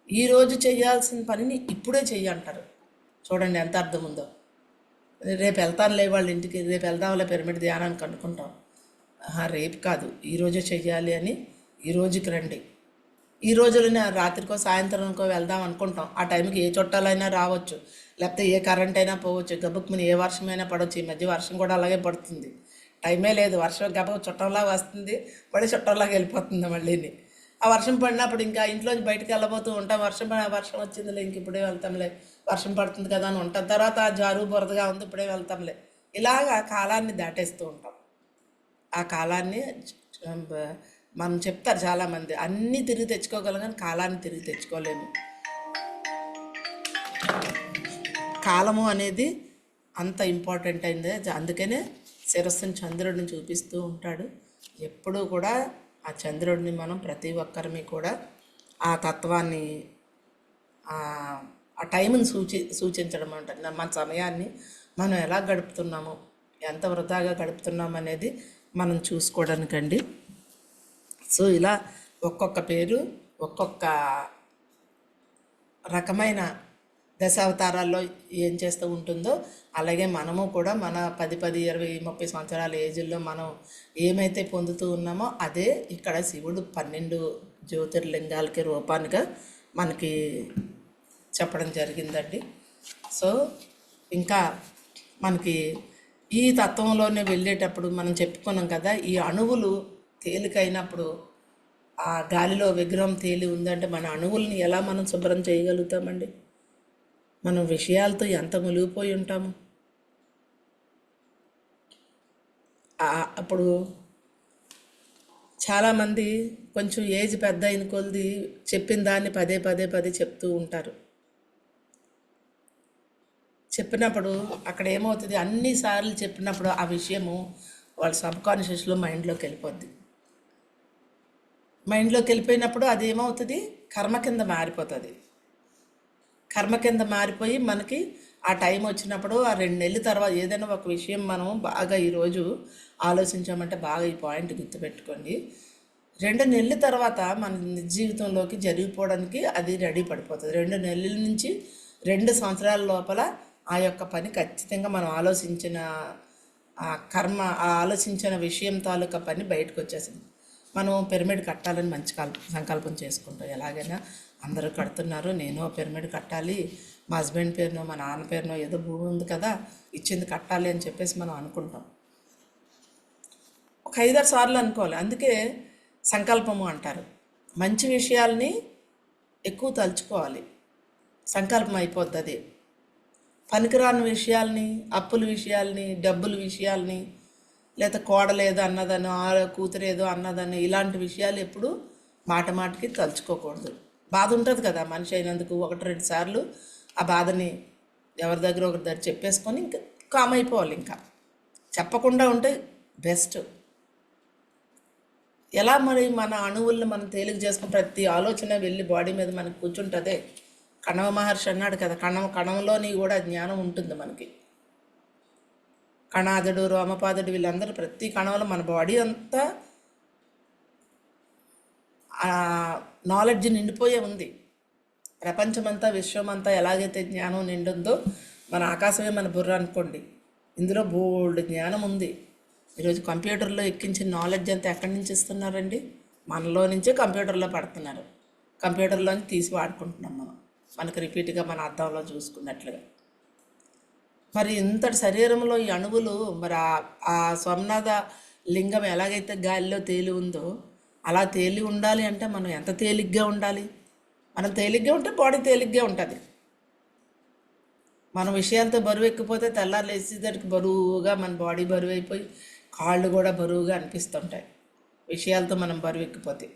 ఈరోజు చేయాల్సిన పనిని ఇప్పుడే చెయ్యి అంటారు. చూడండి ఎంత అర్థం ఉందో. రేపు వెళ్తానులే వాళ్ళ ఇంటికి, రేపు వెళ్దాంలే పిరమిడ్ ధ్యానానికి అనుకుంటాం. రేపు కాదు, ఈరోజే చెయ్యాలి అని ఈ రోజుకి రండి. ఈ రోజులోనే రాత్రికో సాయంత్రంకో వెళ్దాం అనుకుంటాం. ఆ టైంకి ఏ చుట్టాలైనా రావచ్చు, లేకపోతే ఏ కరెంట్ అయినా పోవచ్చు, గబుక్కుమని ఏ వర్షమైనా పడవచ్చు. ఈ మధ్య వర్షం కూడా అలాగే పడుతుంది, టైమే లేదు. వర్షం గబ చుట్టంలాగా వస్తుంది, మళ్ళీ చుట్టంలాగా వెళ్ళిపోతుంది మళ్ళీని. ఆ వర్షం పడినప్పుడు ఇంకా ఇంట్లోంచి బయటకు వెళ్ళబోతూ ఉంటాం. వర్షం వచ్చిందిలే, ఇంక ఇప్పుడే వెళ్తాంలే, వర్షం పడుతుంది కదా అని ఉంటాం. తర్వాత జారు బురదగా ఉంది, ఇప్పుడే వెళ్తాంలే. ఇలాగా కాలాన్ని దాటేస్తూ ఉంటాం. ఆ కాలాన్ని మనం చెప్తారు చాలామంది, అన్నీ తిరిగి తెచ్చుకోగలం కానీ కాలాన్ని తిరిగి తెచ్చుకోలేము. కాలము అనేది అంత ఇంపార్టెంట్ అయింది. అందుకనే శిరస్సుని చంద్రుడిని చూపిస్తూ ఉంటాడు. ఎప్పుడూ కూడా ఆ చంద్రుడిని మనం ప్రతి ఒక్కరిని కూడా ఆ తత్వాన్ని, ఆ టైంని సూచించడం అంటే మన సమయాన్ని మనం ఎలా గడుపుతున్నాము, ఎంత వృధాగా గడుపుతున్నాం అనేది మనం చూసుకోవడానికండి. సో ఇలా ఒక్కొక్క పేరు ఒక్కొక్క రకమైన దశావతారాల్లో ఏం చేస్తూ ఉంటుందో అలాగే మనము కూడా మన 10, 20, 30 సంవత్సరాల ఏజ్లో మనం ఏమైతే పొందుతూ ఉన్నామో అదే ఇక్కడ శివుడు 12 జ్యోతిర్లింగాలకి రూపానిగా మనకి చెప్పడం జరిగిందండి. సో ఇంకా మనకి ఈ తత్వంలోనే వెళ్ళేటప్పుడు మనం చెప్పుకున్నాం కదా, ఈ అణువులు తేలికైనప్పుడు ఆ గాలిలో విగ్రహం తేలి ఉందంటే మన అణువుల్ని ఎలా మనం శుభ్రం చేయగలుగుతామండి? మనం విషయాలతో ఎంత మునిగిపోయి ఉంటాము. అప్పుడు చాలామంది కొంచెం ఏజ్ పెద్ద అయిన కొద్ది చెప్పిన దాన్ని పదే చెప్తూ ఉంటారు. చెప్పినప్పుడు అక్కడ ఏమవుతుంది, అన్నిసార్లు చెప్పినప్పుడు ఆ విషయము వాళ్ళ సబ్కాన్షియస్లో మైండ్లోకి వెళ్ళిపోద్ది. మైండ్లోకి వెళ్ళిపోయినప్పుడు అది ఏమవుతుంది, కర్మ కింద మారిపోతుంది. కర్మ కింద మారిపోయి మనకి ఆ టైం వచ్చినప్పుడు ఆ 2 నెలల తర్వాత ఏదైనా ఒక విషయం మనం బాగా ఈరోజు ఆలోచించామంటే బాగా ఈ పాయింట్ గుర్తుపెట్టుకోండి. 2 నెలల తర్వాత మన నిజ జీవితంలోకి జరిగిపోవడానికి అది రెడీ పడిపోతుంది. 2 నెలల నుంచి 2 సంవత్సరాల లోపల ఆ యొక్క పని ఖచ్చితంగా మనం ఆలోచించిన ఆ కర్మ, ఆ ఆలోచించిన విషయం తాలూకా పని బయటకు వచ్చేసింది. మనం పిరమిడ్ కట్టాలని మంచి సంకల్పం చేసుకుంటాం. ఎలాగైనా అందరూ కడుతున్నారు, నేను పిరమిడ్ కట్టాలి, మా హస్బెండ్ పేరునో మా నాన్న పేరునో ఏదో భూమి ఉంది కదా ఇచ్చింది కట్టాలి అని చెప్పేసి మనం అనుకుంటాం. ఒక 5-6 సార్లు అనుకోవాలి. అందుకే సంకల్పము అంటారు. మంచి విషయాల్ని ఎక్కువ తలుచుకోవాలి, సంకల్పం అయిపోద్ది. అది పనికిరాని విషయాల్ని, అప్పుల విషయాల్ని, డబ్బుల విషయాల్ని, లేదా కోడలేదో అన్నదనో కూతురేదో అన్నదనో ఇలాంటి విషయాలు ఎప్పుడు మాటికి తలుచుకోకూడదు. బాధ ఉంటుంది కదా మనిషి అయినందుకు, 1-2 సార్లు ఆ బాధని ఎవరి దగ్గర ఒకరి దగ్గర చెప్పేసుకొని ఇంకా కామ్ అయిపోవాలి. ఇంకా చెప్పకుండా ఉంటే బెస్ట్. ఎలా మరి మన అణువులను మనం తేలిక చేసుకుని ప్రతి ఆలోచన వెళ్ళి బాడీ మీద మనకు కూర్చుంటుందే. కణవ మహర్షి అన్నాడు కదా, కణంలోని కూడా జ్ఞానం ఉంటుంది మనకి. కణాదుడు, రోమపాదుడు వీళ్ళందరూ ప్రతి కణంలో మన బాడీ అంతా నాలెడ్జ్ నిండిపోయే ఉంది. ప్రపంచమంతా విశ్వమంతా ఎలాగైతే జ్ఞానం నిండుందో మన ఆకాశమే మన బుర్ర అనుకోండి, ఇందులో బోల్డ్ జ్ఞానం ఉంది. ఈరోజు కంప్యూటర్లో ఎక్కించిన నాలెడ్జ్ అంతా ఎక్కడి నుంచి ఇస్తున్నారండి? మనలో నుంచే కంప్యూటర్లో పడుతున్నారు. కంప్యూటర్లోని తీసి వాడుకుంటున్నాం మనం, మనకు రిపీట్గా మన అర్థంలో చూసుకున్నట్లుగా. మరి ఇంతటి శరీరంలో ఈ అణువులు మరి ఆ సోమనాథ లింగం ఎలాగైతే గాలిలో తేలి ఉందో అలా తేలి ఉండాలి అంటే మనం ఎంత తేలిగ్గా ఉండాలి? మనం తేలిగ్గా ఉంటే బాడీ తేలిగ్గా ఉంటుంది. మన విషయాలతో బరువు ఎక్కిపోతే తెల్లారు లేచేసరికి బరువుగా మన బాడీ బరువు అయిపోయి కాళ్ళు కూడా బరువుగా అనిపిస్తుంటాయి విషయాలతో మనం బరువు ఎక్కిపోతే.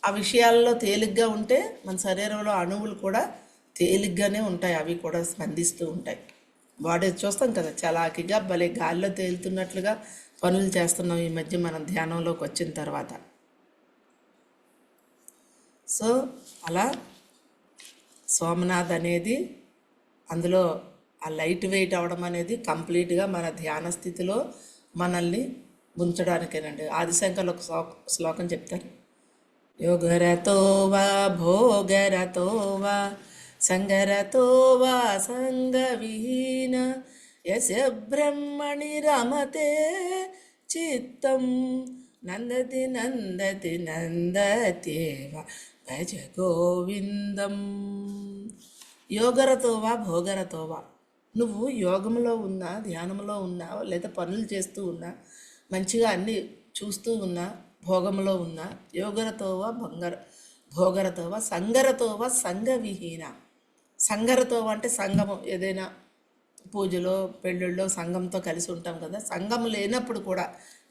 ఆ విషయాల్లో తేలిగ్గా ఉంటే మన శరీరంలో అణువులు కూడా తేలిగ్గానే ఉంటాయి, అవి కూడా స్పందిస్తూ ఉంటాయి. బాడీ చూస్తాం కదా చలాకీగా భలే గాలిలో తేలుతున్నట్లుగా పనులు చేస్తున్నాం ఈ మధ్య మనం ధ్యానంలోకి వచ్చిన తర్వాత. సో అలా సోమనాథ్ అనేది అందులో ఆ లైట్ వెయిట్ అవడం అనేది కంప్లీట్గా మన ధ్యాన స్థితిలో మనల్ని ఉంచడానికేనండి. ఆదిశంకర్లు ఒక శ్లోకం చెప్తారు, యోగరతో వా భోగరతో వా సంగరతో వా సంగవిహీన యస్య బ్రహ్మణి రమతే చిత్తం నందతి నందతి నందత్యేవ భజ గోవిందం. యోగరతోవా భోగరతోవా, నువ్వు యోగంలో ఉన్నా, ధ్యానంలో ఉన్నా, లేదా పనులు చేస్తూ ఉన్నా, మంచిగా అన్నీ చూస్తూ ఉన్నా, భోగంలో ఉన్నా, యోగరతోవా భోగరతోవా సంగరతోవా సంగవిహీన. సంగరతోవా అంటే సంగమం, ఏదైనా పూజలో పెళ్ళిళ్ళలో సంఘంతో కలిసి ఉంటాం కదా, సంఘం లేనప్పుడు కూడా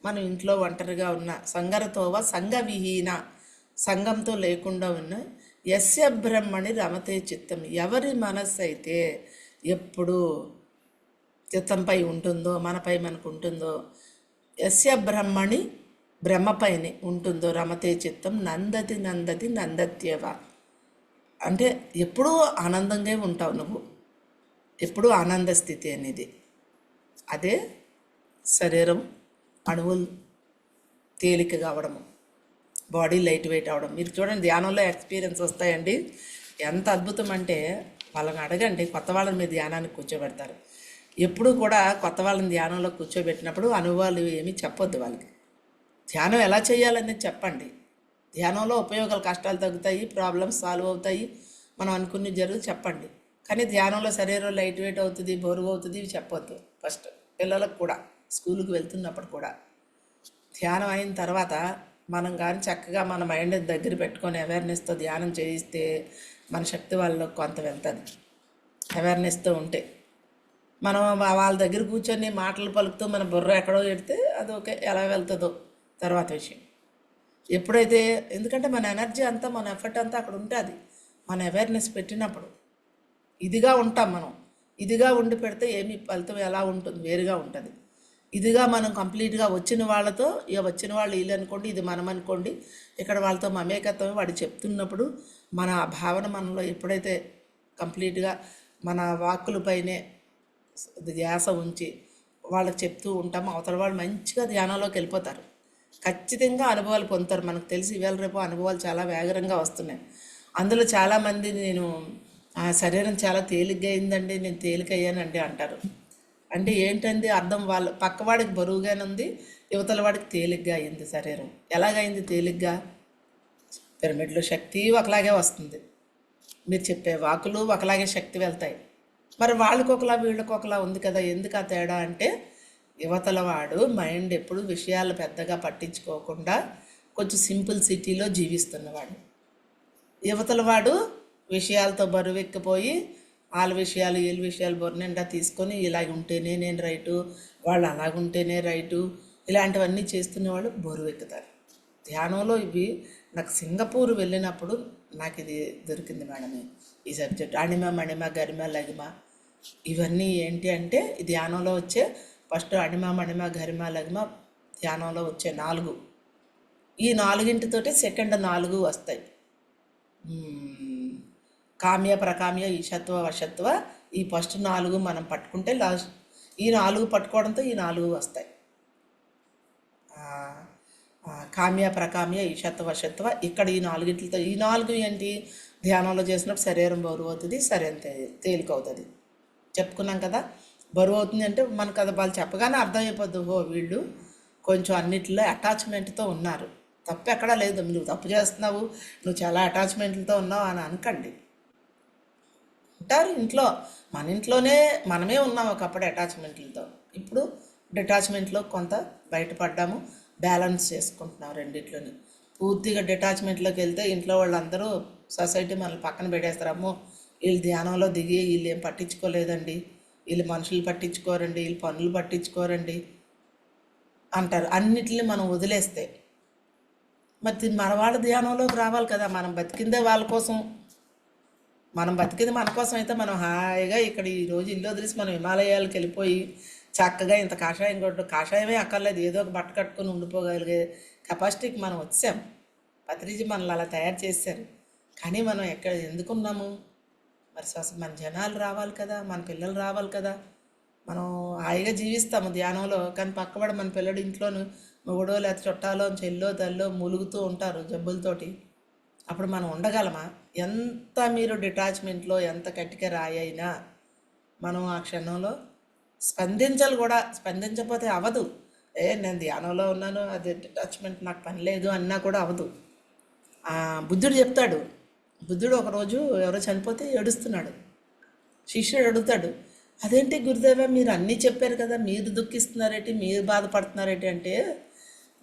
మనం ఇంట్లో ఒంటరిగా ఉన్న సంగరతోవా సంగవిహీన, సంఘంతో లేకుండా ఉన్న యస్య బ్రహ్మణి రమతే చిత్తం, ఎవరి మనస్సు అయితే ఎప్పుడు చిత్తంపై ఉంటుందో, మనపై మనకు ఉంటుందో, యస్య బ్రహ్మణి బ్రహ్మపైన ఉంటుందో రమతే చిత్తం నందతి నందతి నందత్యవ, అంటే ఎప్పుడూ ఆనందంగా ఉంటావు నువ్వు, ఎప్పుడూ ఆనంద స్థితి అనేది. అదే శరీరం అణువులు తేలిక కావడము, బాడీ లైట్ వెయిట్ అవడం. మీరు చూడండి ధ్యానంలో ఎక్స్పీరియన్స్ వస్తాయండి, ఎంత అద్భుతం అంటే వాళ్ళని అడగండి. కొత్త వాళ్ళని మీరు ధ్యానానికి కూర్చోబెడతారు. ఎప్పుడు కూడా కొత్త వాళ్ళని ధ్యానంలో కూర్చోబెట్టినప్పుడు అనుభవాలు ఏమీ చెప్పొద్దు వాళ్ళకి. ధ్యానం ఎలా చేయాలనేది చెప్పండి. ధ్యానంలో ఉపయోగాలు, కష్టాలు తగ్గుతాయి, ప్రాబ్లమ్స్ సాల్వ్ అవుతాయి, మనం అనుకుని చెప్పండి. కానీ ధ్యానంలో శరీరం లైట్ వెయిట్ అవుతుంది, బరువు అవుతుంది, ఇవి చెప్పొద్దు. ఫస్ట్ పిల్లలకు కూడా స్కూల్కి వెళ్తున్నప్పుడు కూడా ధ్యానం అయిన తర్వాత మనం కానీ చక్కగా మన మైండ్ దగ్గర పెట్టుకొని అవేర్నెస్తో ధ్యానం చేయిస్తే మన శక్తి వాళ్ళలో కొంత వెళ్తుంది. అవేర్నెస్తో ఉంటే మనం వాళ్ళ దగ్గర కూర్చొని మాటలు పలుకుతూ మన బుర్ర ఎక్కడో పెడితే అది ఓకే, ఎలా వెళ్తుందో తర్వాత విషయం. ఎప్పుడైతే, ఎందుకంటే మన ఎనర్జీ అంతా, మన ఎఫర్ట్ అంతా అక్కడ ఉంటుంది. మన అవేర్నెస్ పెట్టినప్పుడు ఇదిగా ఉంటాం మనం. ఇదిగా ఉండి పెడితే ఏమి ఫలితం ఎలా ఉంటుంది, వేరుగా ఉంటుంది. ఇదిగా మనం కంప్లీట్గా వచ్చిన వాళ్ళతో, ఇక వచ్చిన వాళ్ళు వీళ్ళు అనుకోండి, ఇది మనం అనుకోండి, ఇక్కడ వాళ్ళతో మమేకత్వం వాడు చెప్తున్నప్పుడు మన భావన మనలో ఎప్పుడైతే కంప్లీట్గా మన వాక్కులపైనే ధ్యాస ఉంచి వాళ్ళకి చెప్తూ ఉంటామో అవతల వాళ్ళు మంచిగా ధ్యానంలోకి వెళ్ళిపోతారు. ఖచ్చితంగా అనుభవాలు పొందుతారు. మనకు తెలిసి ఇవాళ రేపు అనుభవాలు చాలా వేగంగా వస్తున్నాయి. అందులో చాలామంది నేను ఆ శరీరం చాలా తేలిగ్గా అయిందండి, నేను తేలికయ్యానండి అంటారు. అంటే ఏంటండి అర్థం? వాళ్ళు పక్కవాడికి బరువుగానే ఉంది, యువతల వాడికి తేలిగ్గా అయింది శరీరం. ఎలాగైంది తేలిగ్గా? పిరమిడ్లో శక్తి ఒకలాగే వస్తుంది, మీరు చెప్పే వాకులు ఒకలాగే శక్తి వెళ్తాయి. మరి వాళ్ళకి ఒకలా వీళ్ళకి ఒకలా ఉంది కదా, ఎందుకు ఆ తేడా అంటే యువతల వాడు మైండ్ ఎప్పుడు విషయాలు పెద్దగా పట్టించుకోకుండా కొంచెం సింపుల్ సిటీలో జీవిస్తున్నవాడు. యువతల వాడు విషయాలతో బరువెక్కిపోయి వాళ్ళ విషయాలు వీళ్ళ విషయాలు బొర్నిండా తీసుకొని ఇలాగ ఉంటేనే నేను రైటు, వాళ్ళు అలాగుంటేనే రైటు, ఇలాంటివన్నీ చేస్తున్నవాళ్ళు బరువెక్కుతారు. ధ్యానంలో ఇవి నాకు సింగపూర్ వెళ్ళినప్పుడు నాకు ఇది దొరికింది మేడం ఈ సబ్జెక్ట్. అణిమ మణిమ గరిమ లగిమ ఇవన్నీ ఏంటి అంటే ఈ ధ్యానంలో వచ్చే ఫస్ట్ అణిమ మణిమ గరిమ లగిమ ధ్యానంలో వచ్చే 4. ఈ 4ంటితోటి సెకండ్ 4 వస్తాయి. కామ్య ప్రకామ్య ఈశత్వ వశత్వ ఈ ఫస్ట్ 4 మనం పట్టుకుంటే లాస్ట్ ఈ 4 పట్టుకోవడంతో ఈ 4 వస్తాయి. కామ్య ప్రకామ్య ఈశత్వ వశత్వ ఇక్కడ ఈ 4ంటితో ఈ 4 ఏంటి ధ్యానంలో చేసినప్పుడు శరీరం బరువు అవుతుంది, శరీరం తేలిక అవుతుంది చెప్పుకున్నాం కదా. బరువు అవుతుంది అంటే మనకు అది వాళ్ళు చెప్పగానే అర్థమైపోద్ది, ఓ వీళ్ళు కొంచెం అన్నిటిలో అటాచ్మెంట్తో ఉన్నారు. తప్పు ఎక్కడా లేదు, నువ్వు తప్పు చేస్తున్నావు, నువ్వు చాలా అటాచ్మెంట్లతో ఉన్నావు అని అనకండి. ఉంటారు ఇంట్లో, మన ఇంట్లోనే మనమే ఉన్నాం ఒకప్పుడు అటాచ్మెంట్లతో. ఇప్పుడు డిటాచ్మెంట్లో కొంత బయటపడ్డాము, బ్యాలెన్స్ చేసుకుంటున్నాం రెండిట్లోని. పూర్తిగా డిటాచ్మెంట్లోకి వెళ్తే ఇంట్లో వాళ్ళందరూ సొసైటీ మనల్ని పక్కన పెట్టేస్తారమ్మో వీళ్ళు ధ్యానంలో దిగి వీళ్ళు ఏం పట్టించుకోలేదండి, వీళ్ళు మనుషులు పట్టించుకోరండి, వీళ్ళు పనులు పట్టించుకోరండి అంటారు. అన్నిటిని మనం వదిలేస్తే మరి మన వాళ్ళ ధ్యానంలోకి రావాలి కదా. మనం బతికిందే వాళ్ళ కోసం, మనం బతికింది మన కోసం అయితే మనం హాయిగా ఇక్కడ ఈరోజు ఇల్లు వదిలేసి మనం హిమాలయాలకు వెళ్ళిపోయి చక్కగా ఇంత కాషాయం కొట్టు, కాషాయమే అక్కర్లేదు, ఏదో ఒక బట్ట కట్టుకొని ఉండిపోగలిగే కెపాసిటీకి మనం వచ్చాం. పత్రిజీ మనల్ని అలా తయారు చేశారు. కానీ మనం ఎందుకున్నాము మరి మన జనాలు రావాలి కదా, మన పిల్లలు రావాలి కదా. మనం హాయిగా జీవిస్తాము ధ్యానంలో, కానీ పక్కబడి మన పిల్లడు ఇంట్లోనూ మొగుడో లేకపోతే చుట్టాలో చెల్లో తల్లో మూలుగుతూ ఉంటారు జబ్బులతోటి. అప్పుడు మనం ఉండగలమా? ఎంత మీరు డిటాచ్మెంట్లో ఎంత కట్టిక రాయైనా మనం ఆ క్షణంలో స్పందించాలి కూడా. స్పందించకపోతే అవదు. నేను ధ్యానంలో ఉన్నాను, అది డిటాచ్మెంట్ నాకు పని లేదు అన్నా కూడా అవదు. బుద్ధుడు చెప్తాడు, బుద్ధుడు ఒకరోజు ఎవరో చనిపోతే ఏడుస్తున్నాడు. శిష్యుడు అడుగుతాడు, అదేంటి గురుదేవ మీరు అన్నీ చెప్పారు కదా, మీరు దుఃఖిస్తున్నారేంటి, మీరు బాధపడుతున్నారేంటి అంటే,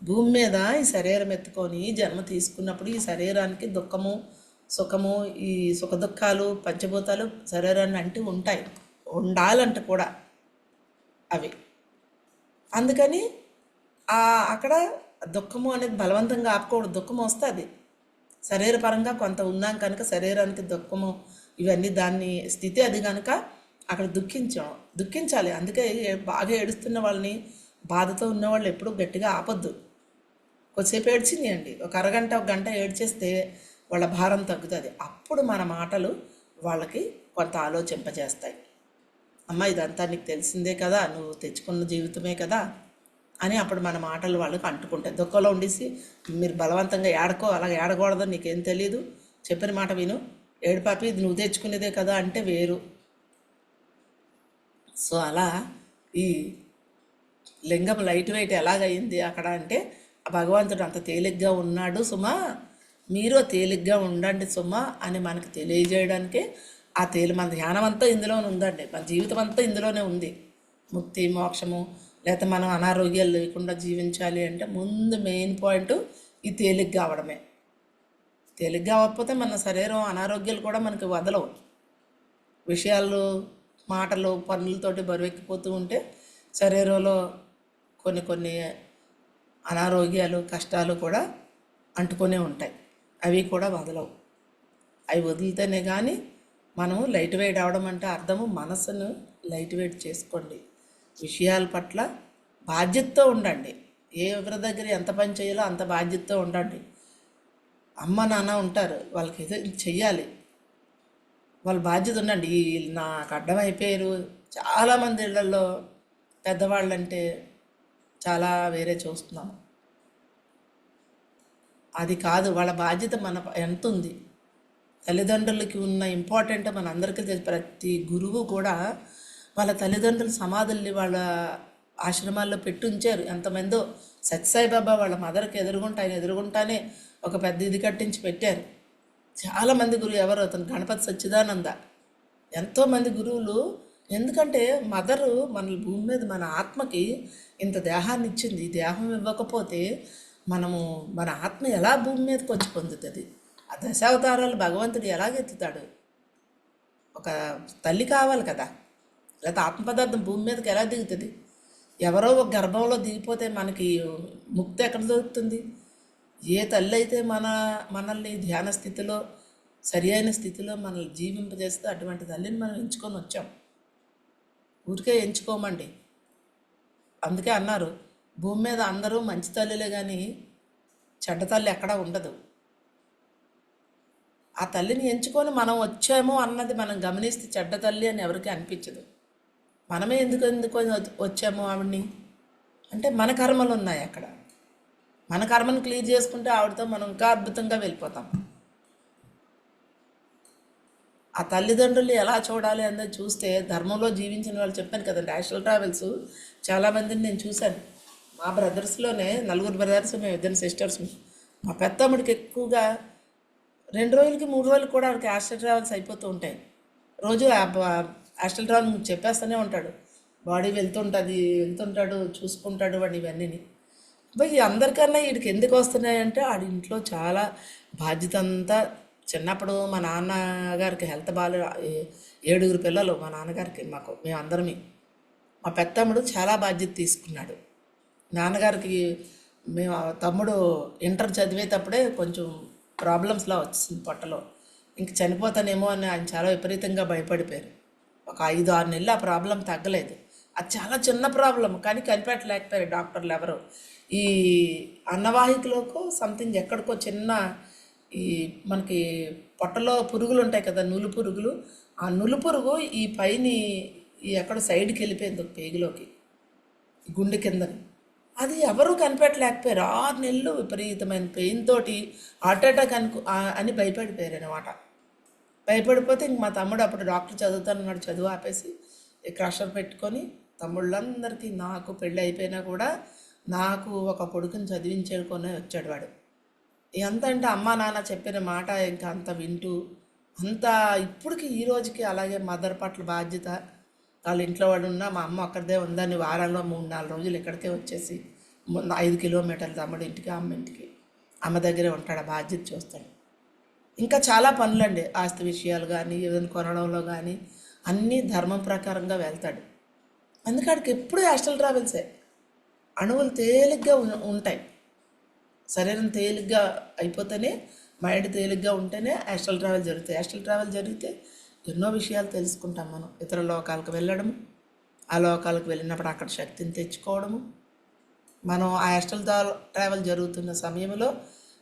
భూమి మీద ఈ శరీరం ఎత్తుకొని జన్మ తీసుకున్నప్పుడు ఈ శరీరానికి దుఃఖము సుఖము ఈ సుఖ దుఃఖాలు పంచభూతాలు శరీరాన్ని అంటూ ఉంటాయి, ఉండాలంట కూడా అవి. అందుకని అక్కడ దుఃఖము అనేది బలవంతంగా ఆపుకోవడం, దుఃఖం వస్తుంది శరీరపరంగా కొంత ఉన్నాం కనుక శరీరానికి దుఃఖము ఇవన్నీ దాన్ని స్థితి అది కనుక అక్కడ దుఃఖించాలి. అందుకే బాగా ఏడుస్తున్న వాళ్ళని, బాధతో ఉన్నవాళ్ళు ఎప్పుడూ గట్టిగా ఆపొద్దు. కొద్దిసేపు ఏడ్చింది ఒక అరగంట ఒక గంట ఏడ్చేస్తే వాళ్ళ భారం తగ్గుతుంది. అప్పుడు మన మాటలు వాళ్ళకి కొంత ఆలోచింపజేస్తాయి. అమ్మ ఇదంతా నీకు తెలిసిందే కదా, నువ్వు తెచ్చుకున్న జీవితమే కదా అని అప్పుడు మన మాటలు వాళ్ళకి అంటుకుంటాయి. దుఃఖంలో ఉండేసి మీరు బలవంతంగా అలాగే ఏడకూడదు, నీకేం తెలియదు, చెప్పిన మాట విను, ఏడుపాపి ఇది నువ్వు తెచ్చుకునేదే కదా అంటే వేరు. సో అలా ఈ లింగం లైట్ వెయిట్ ఎలాగయింది అక్కడ అంటే, భగవంతుడు అంత తేలిగ్గా ఉన్నాడు సుమా, మీరు తేలిగ్గా ఉండండి సుమా అని మనకు తెలియజేయడానికే మన ధ్యానం అంతా ఇందులోనే ఉందండి, మన జీవితం అంతా ఇందులోనే ఉంది. ముక్తి మోక్షము లేకపోతే మనం అనారోగ్యాలు లేకుండా జీవించాలి అంటే ముందు మెయిన్ పాయింట్ ఈ తేలిగ్గా అవడమే. తేలిగ్గా అవ్వకపోతే మన శరీరం అనారోగ్యాలు కూడా మనకి వదలవు. విషయాలు మాటలు పనులతోటి బరువెక్కిపోతూ ఉంటే శరీరంలో కొన్ని అనారోగ్యాలు కష్టాలు కూడా అంటుకొనే ఉంటాయి, అవి కూడా వదలవు. అవి వదిలితేనే కానీ మనము లైట్ వెయిట్ అవడం అంటే అర్థము మనసును లైట్ వెయిట్ చేసుకోండి. విషయాల పట్ల బాధ్యతతో ఉండండి. ఎవరి దగ్గర ఎంత పని చేయాలో అంత బాధ్యతతో ఉండండి. అమ్మ నాన్న ఉంటారు, వాళ్ళకి ఏదో చెయ్యాలి, వాళ్ళ బాధ్యత ఉండండి. నాకు అడ్డమైపోయారు. చాలామంది ఇళ్లలో పెద్దవాళ్ళంటే చాలా వేరే చూస్తున్నాము. అది కాదు, వాళ్ళ బాధ్యత మన ఎంత ఉంది. తల్లిదండ్రులకి ఉన్న ఇంపార్టెంట్ మన అందరికీ తెలుసు. ప్రతి గురువు కూడా వాళ్ళ తల్లిదండ్రుల సమాధుల్ని వాళ్ళ ఆశ్రమాల్లో పెట్టి ఉంచారు. ఎంతమందో సత్యసాయిబాబా వాళ్ళ మదర్కి ఆయన ఎదురుగుంటానే ఒక పెద్ద ఇది కట్టించి పెట్టారు. చాలామంది గురువు ఎవరు, అతను గణపతి సచ్చిదానంద, ఎంతోమంది గురువులు. ఎందుకంటే మదరు మన భూమి మీద మన ఆత్మకి ఇంత దేహాన్ని ఇచ్చింది. ఈ దేహం ఇవ్వకపోతే మన ఆత్మ ఎలా భూమి మీదకి వచ్చి పొందుతుంది? ఆ దశావతారాలు భగవంతుడు ఎలాగెత్తుతాడు? ఒక తల్లి కావాలి కదా, లేకపోతే ఆత్మపదార్థం భూమి మీదకి ఎలా దిగుతుంది? ఎవరో ఒక గర్భంలో దిగిపోతే మనకి ముక్తి ఎక్కడ దొరుకుతుంది? ఏ తల్లి అయితే మనల్ని ధ్యాన స్థితిలో సరి అయిన స్థితిలో మనల్ని జీవింపజేస్తే అటువంటి తల్లిని మనం ఎంచుకొని వచ్చాం. ఊరికే ఎంచుకోమండి. అందుకే అన్నారు, భూమి మీద అందరూ మంచి తల్లులే కానీ చెడ్డ తల్లి ఎక్కడా ఉండదు. ఆ తల్లిని ఎంచుకొని మనం వచ్చాము అన్నది మనం గమనిస్తే చెడ్డ తల్లి అని ఎవరికీ అనిపించదు. మనమే ఎందుకు వచ్చాము ఆవిడ్ని అంటే మన కర్మలు ఉన్నాయి అక్కడ. మన కర్మను క్లియర్ చేసుకుంటే ఆవిడతో మనం ఇంకా అద్భుతంగా వెళ్ళిపోతాం. ఆ తల్లిదండ్రులు ఎలా చూడాలి అన్నది చూస్తే ధర్మంలో జీవించిన వాళ్ళు చెప్పాను కదండి, యాస్ట్రల్ ట్రావెల్స్ చాలామందిని నేను చూశాను. మా బ్రదర్స్లోనే 4 బ్రదర్స్, మేము 2 సిస్టర్స్. మా పెద్దమ్మడికి ఎక్కువగా 2 రోజులకి 3 రోజులకి కూడా ఆవిడకి యాస్ట్రల్ ట్రావెల్స్ అయిపోతూ ఉంటాయి. రోజు యాస్ట్రల్ ట్రావెల్ చెప్పేస్తూనే ఉంటాడు. బాడీ వెళ్తుంటాడు, చూసుకుంటాడు వాడిని ఇవన్నీ. ఈ అందరికన్నా వీడికి ఎందుకు వస్తున్నాయంటే ఆడి ఇంట్లో చాలా బాధ్యత అంతా. చిన్నప్పుడు మా నాన్నగారికి హెల్త్ బాగా 7 పిల్లలు మా నాన్నగారికి, మేమందరమే. మా పెద్దమ్ముడు చాలా బాధ్యత తీసుకున్నాడు. నాన్నగారికి మేము తమ్ముడు ఇంటర్ చదివేటప్పుడే కొంచెం ప్రాబ్లమ్స్లా వచ్చింది పొట్టలో. ఇంక చనిపోతానేమో అని ఆయన చాలా విపరీతంగా భయపడిపోయారు. ఒక 5-6 నెలలు ఆ ప్రాబ్లం తగ్గలేదు. అది చాలా చిన్న ప్రాబ్లం కానీ కనిపెట్టలేకపోయారు డాక్టర్లు ఎవరు. ఈ అన్నవాహికలోకో సంథింగ్ ఎక్కడికో చిన్న ఈ మనకి పొట్టలో పురుగులు ఉంటాయి కదా, నులు పురుగులు. ఆ నులు పురుగు ఈ పైని ఎక్కడ సైడ్కి వెళ్ళిపోయింది పేగులోకి, గుండె కిందని. అది ఎవరు కనిపెట్టలేకపోయారు. 6 నెలలు విపరీతమైన పెయిన్ తోటి హార్ట్ అటాక్ అని భయపడిపోయారు అనమాట. భయపడిపోతే ఇంక మా తమ్ముడు అప్పుడు డాక్టర్ చదువుతానన్నాడు, చదువు ఆపేసి క్రషర్ పెట్టుకొని తమ్ముళ్ళందరికీ, నాకు పెళ్ళి అయిపోయినా కూడా నాకు ఒక కొడుకుని చదివించేడుకొని వచ్చాడు వాడు. ఎంత అంటే అమ్మా నాన్న చెప్పిన మాట ఇంకా అంత వింటూ అంత ఇప్పటికి ఈ రోజుకి అలాగే మదర్ పట్ల బాధ్యత. వాళ్ళ ఇంట్లో వాడు ఉన్నా మా అమ్మ అక్కడిదే ఉందని వారంలో 3-4 రోజులు ఇక్కడికే వచ్చేసి 5 కిలోమీటర్లు తమ్ముడి ఇంటికి, అమ్మ ఇంటికి, అమ్మ దగ్గరే ఉంటాడు, ఆ బాధ్యత చూస్తాడు. ఇంకా చాలా పనులండి, ఆస్తి విషయాలు కానీ ఏదైనా కొనడంలో కానీ అన్నీ ధర్మం ప్రకారంగా వెళ్తాడు. అందుకడికి ఎప్పుడు యాస్ట్రల్ ట్రావెల్సే. అణువులు తేలిగ్గా ఉంటాయి. శరీరం తేలిగ్గా అయిపోతేనే, మైండ్ తేలిగ్గా ఉంటేనే యాస్ట్రల్ ట్రావెల్ జరుగుతాయి. యాస్ట్రల్ ట్రావెల్ జరిగితే ఎన్నో విషయాలు తెలుసుకుంటాం మనం. ఇతర లోకాలకు వెళ్ళడము, ఆ లోకాలకు వెళ్ళినప్పుడు అక్కడ శక్తిని తెచ్చుకోవడము. మనం ఆ యాస్ట్రల్ ట్రావెల్ జరుగుతున్న సమయంలో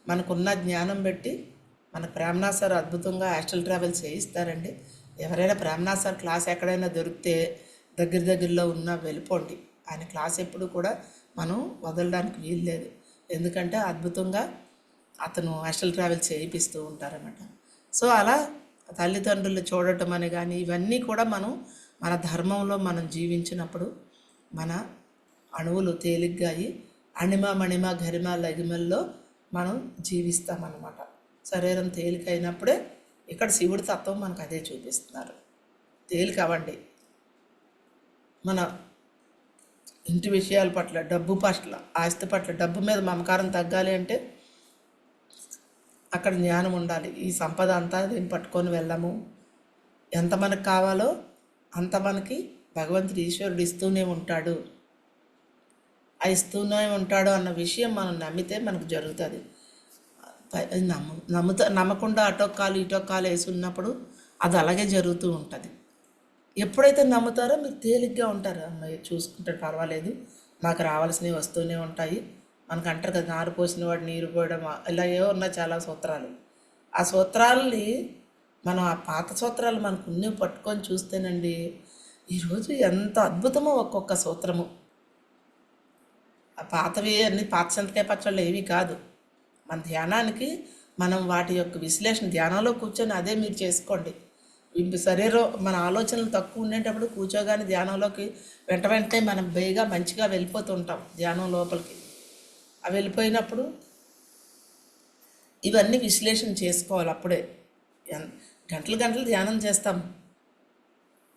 మనకున్న జ్ఞానం బట్టి మన ప్రేమనాథ్ సార్ అద్భుతంగా యాస్ట్రల్ ట్రావెల్ చేయిస్తారండి. ఎవరైనా ప్రేమనాథ్ సార్ క్లాస్ ఎక్కడైనా దొరికితే దగ్గరలో ఉన్న వెళ్ళిపోండి. ఆయన క్లాస్ ఎప్పుడు కూడా మనం వదలడానికి వీలు లేదు. ఎందుకంటే అద్భుతంగా అతను యాస్ట్రల్ ట్రావెల్ చేయిస్తూ ఉంటారన్నమాట. సో అలా తల్లిదండ్రులు చూడటం అని కానీ ఇవన్నీ కూడా మనం మన ధర్మంలో మనం జీవించినప్పుడు మన అణువులు తేలిగ్గా అయ్యి మణిమ గరిమ లగిమల్లో మనం జీవిస్తామన్నమాట. శరీరం తేలికైనప్పుడే ఇక్కడ శివుడి తత్వం మనకు అదే చూపిస్తున్నారు. తేలిక అవ్వండి. మన ఇంటి విషయాల పట్ల, డబ్బు పట్ల, ఆస్తి పట్ల, డబ్బు మీద మమకారం తగ్గాలి అంటే అక్కడ జ్ఞానం ఉండాలి. ఈ సంపద అంతా దీన్ని పట్టుకొని వెళ్ళము. ఎంత మనకు కావాలో అంత మనకి భగవంతుడు ఈశ్వరుడు ఇస్తూనే ఉంటాడు. ఆ ఇస్తూనే ఉంటాడు అన్న విషయం మనం నమ్మితే మనకు జరుగుతుంది. నమ్మకుండా అటో కాలు ఇటో కాలు వేసి ఉన్నప్పుడు అది అలాగే జరుగుతూ ఉంటుంది. ఎప్పుడైతే నమ్ముతారో మీరు తేలిగ్గా ఉంటారు. అమ్మాయి చూసుకుంటారు, పర్వాలేదు, నాకు రావాల్సినవి వస్తూనే ఉంటాయి. మనకు అంటారు కదా, నారు పోసిన వాడు నీరు పోయడం, ఇలా ఏవో ఉన్నాయి చాలా సూత్రాలు. ఆ సూత్రాలని మనం ఆ పాత సూత్రాలు మనకు ఉన్నవి పట్టుకొని చూస్తేనండి ఈరోజు ఎంత అద్భుతమో ఒక్కొక్క సూత్రము. ఆ పాతవి అన్ని పాత సంతకాయ పచ్చళ్ళు ఏవి కాదు. మన ధ్యానానికి మనం వాటి యొక్క విశ్లేషణ ధ్యానంలో కూర్చొని అదే మీరు చేసుకోండి. శరీరం మన ఆలోచనలు తక్కువ ఉండేటప్పుడు కూర్చోగానే ధ్యానంలోకి వెంటనే మనం బేగా మంచిగా వెళ్ళిపోతుంటాం ధ్యానం లోపలికి. అవి వెళ్ళిపోయినప్పుడు ఇవన్నీ విశ్లేషణ చేసుకోవాలి. అప్పుడే గంటలు ధ్యానం చేస్తాం.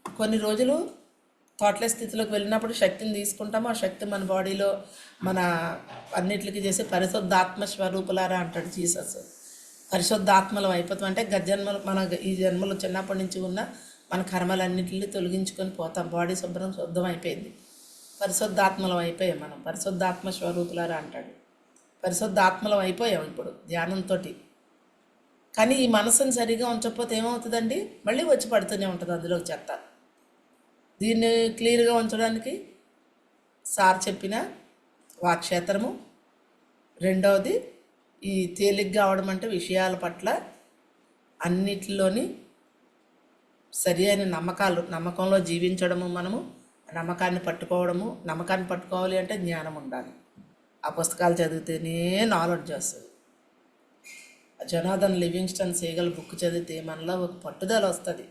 కొన్ని రోజులు థాట్లెస్ స్థితిలోకి వెళ్ళినప్పుడు శక్తిని తీసుకుంటాము. ఆ శక్తి మన బాడీలో మన అన్నిటికీ చేసి పరిశుద్ధాత్మ స్వరూపులారా అంటాడు జీసస్. పరిశుద్ధాత్మలం అయిపోతాం అంటే గజ్జన్మలు మన ఈ జన్మలో చిన్నప్పటి నుంచి ఉన్న మన కర్మలన్నింటినీ తొలగించుకొని పోతాం. బాడీ శుద్ధం అయిపోయింది, పరిశుద్ధాత్మలం అయిపోయాం మనం. పరిశుద్ధాత్మ స్వరూపులారా అంటాడు. పరిశుద్ధాత్మలం అయిపోయాం ఇప్పుడు ధ్యానంతో. కానీ ఈ మనసుని సరిగా ఉంచకపోతే ఏమవుతుందండి, మళ్ళీ వచ్చి పడుతూనే ఉంటుంది అందులో చెత్త. దీన్ని క్లియర్గా ఉంచడానికి సార్ చెప్పిన వాక్క్షేత్రము, రెండవది ఈ తేలిగ్గా అవడం అంటే విషయాల పట్ల అన్నిటిలోని సరి అయిన నమ్మకంలో జీవించడము, మనము నమ్మకాన్ని పట్టుకోవాలి అంటే జ్ఞానం ఉండాలి. ఆ పుస్తకాలు చదివితేనే నాలెడ్జ్ వస్తుంది. జొనాథన్ లివింగ్స్టన్ సేగల్ బుక్ చదివితే మనలో ఒక పట్టుదల వస్తుంది.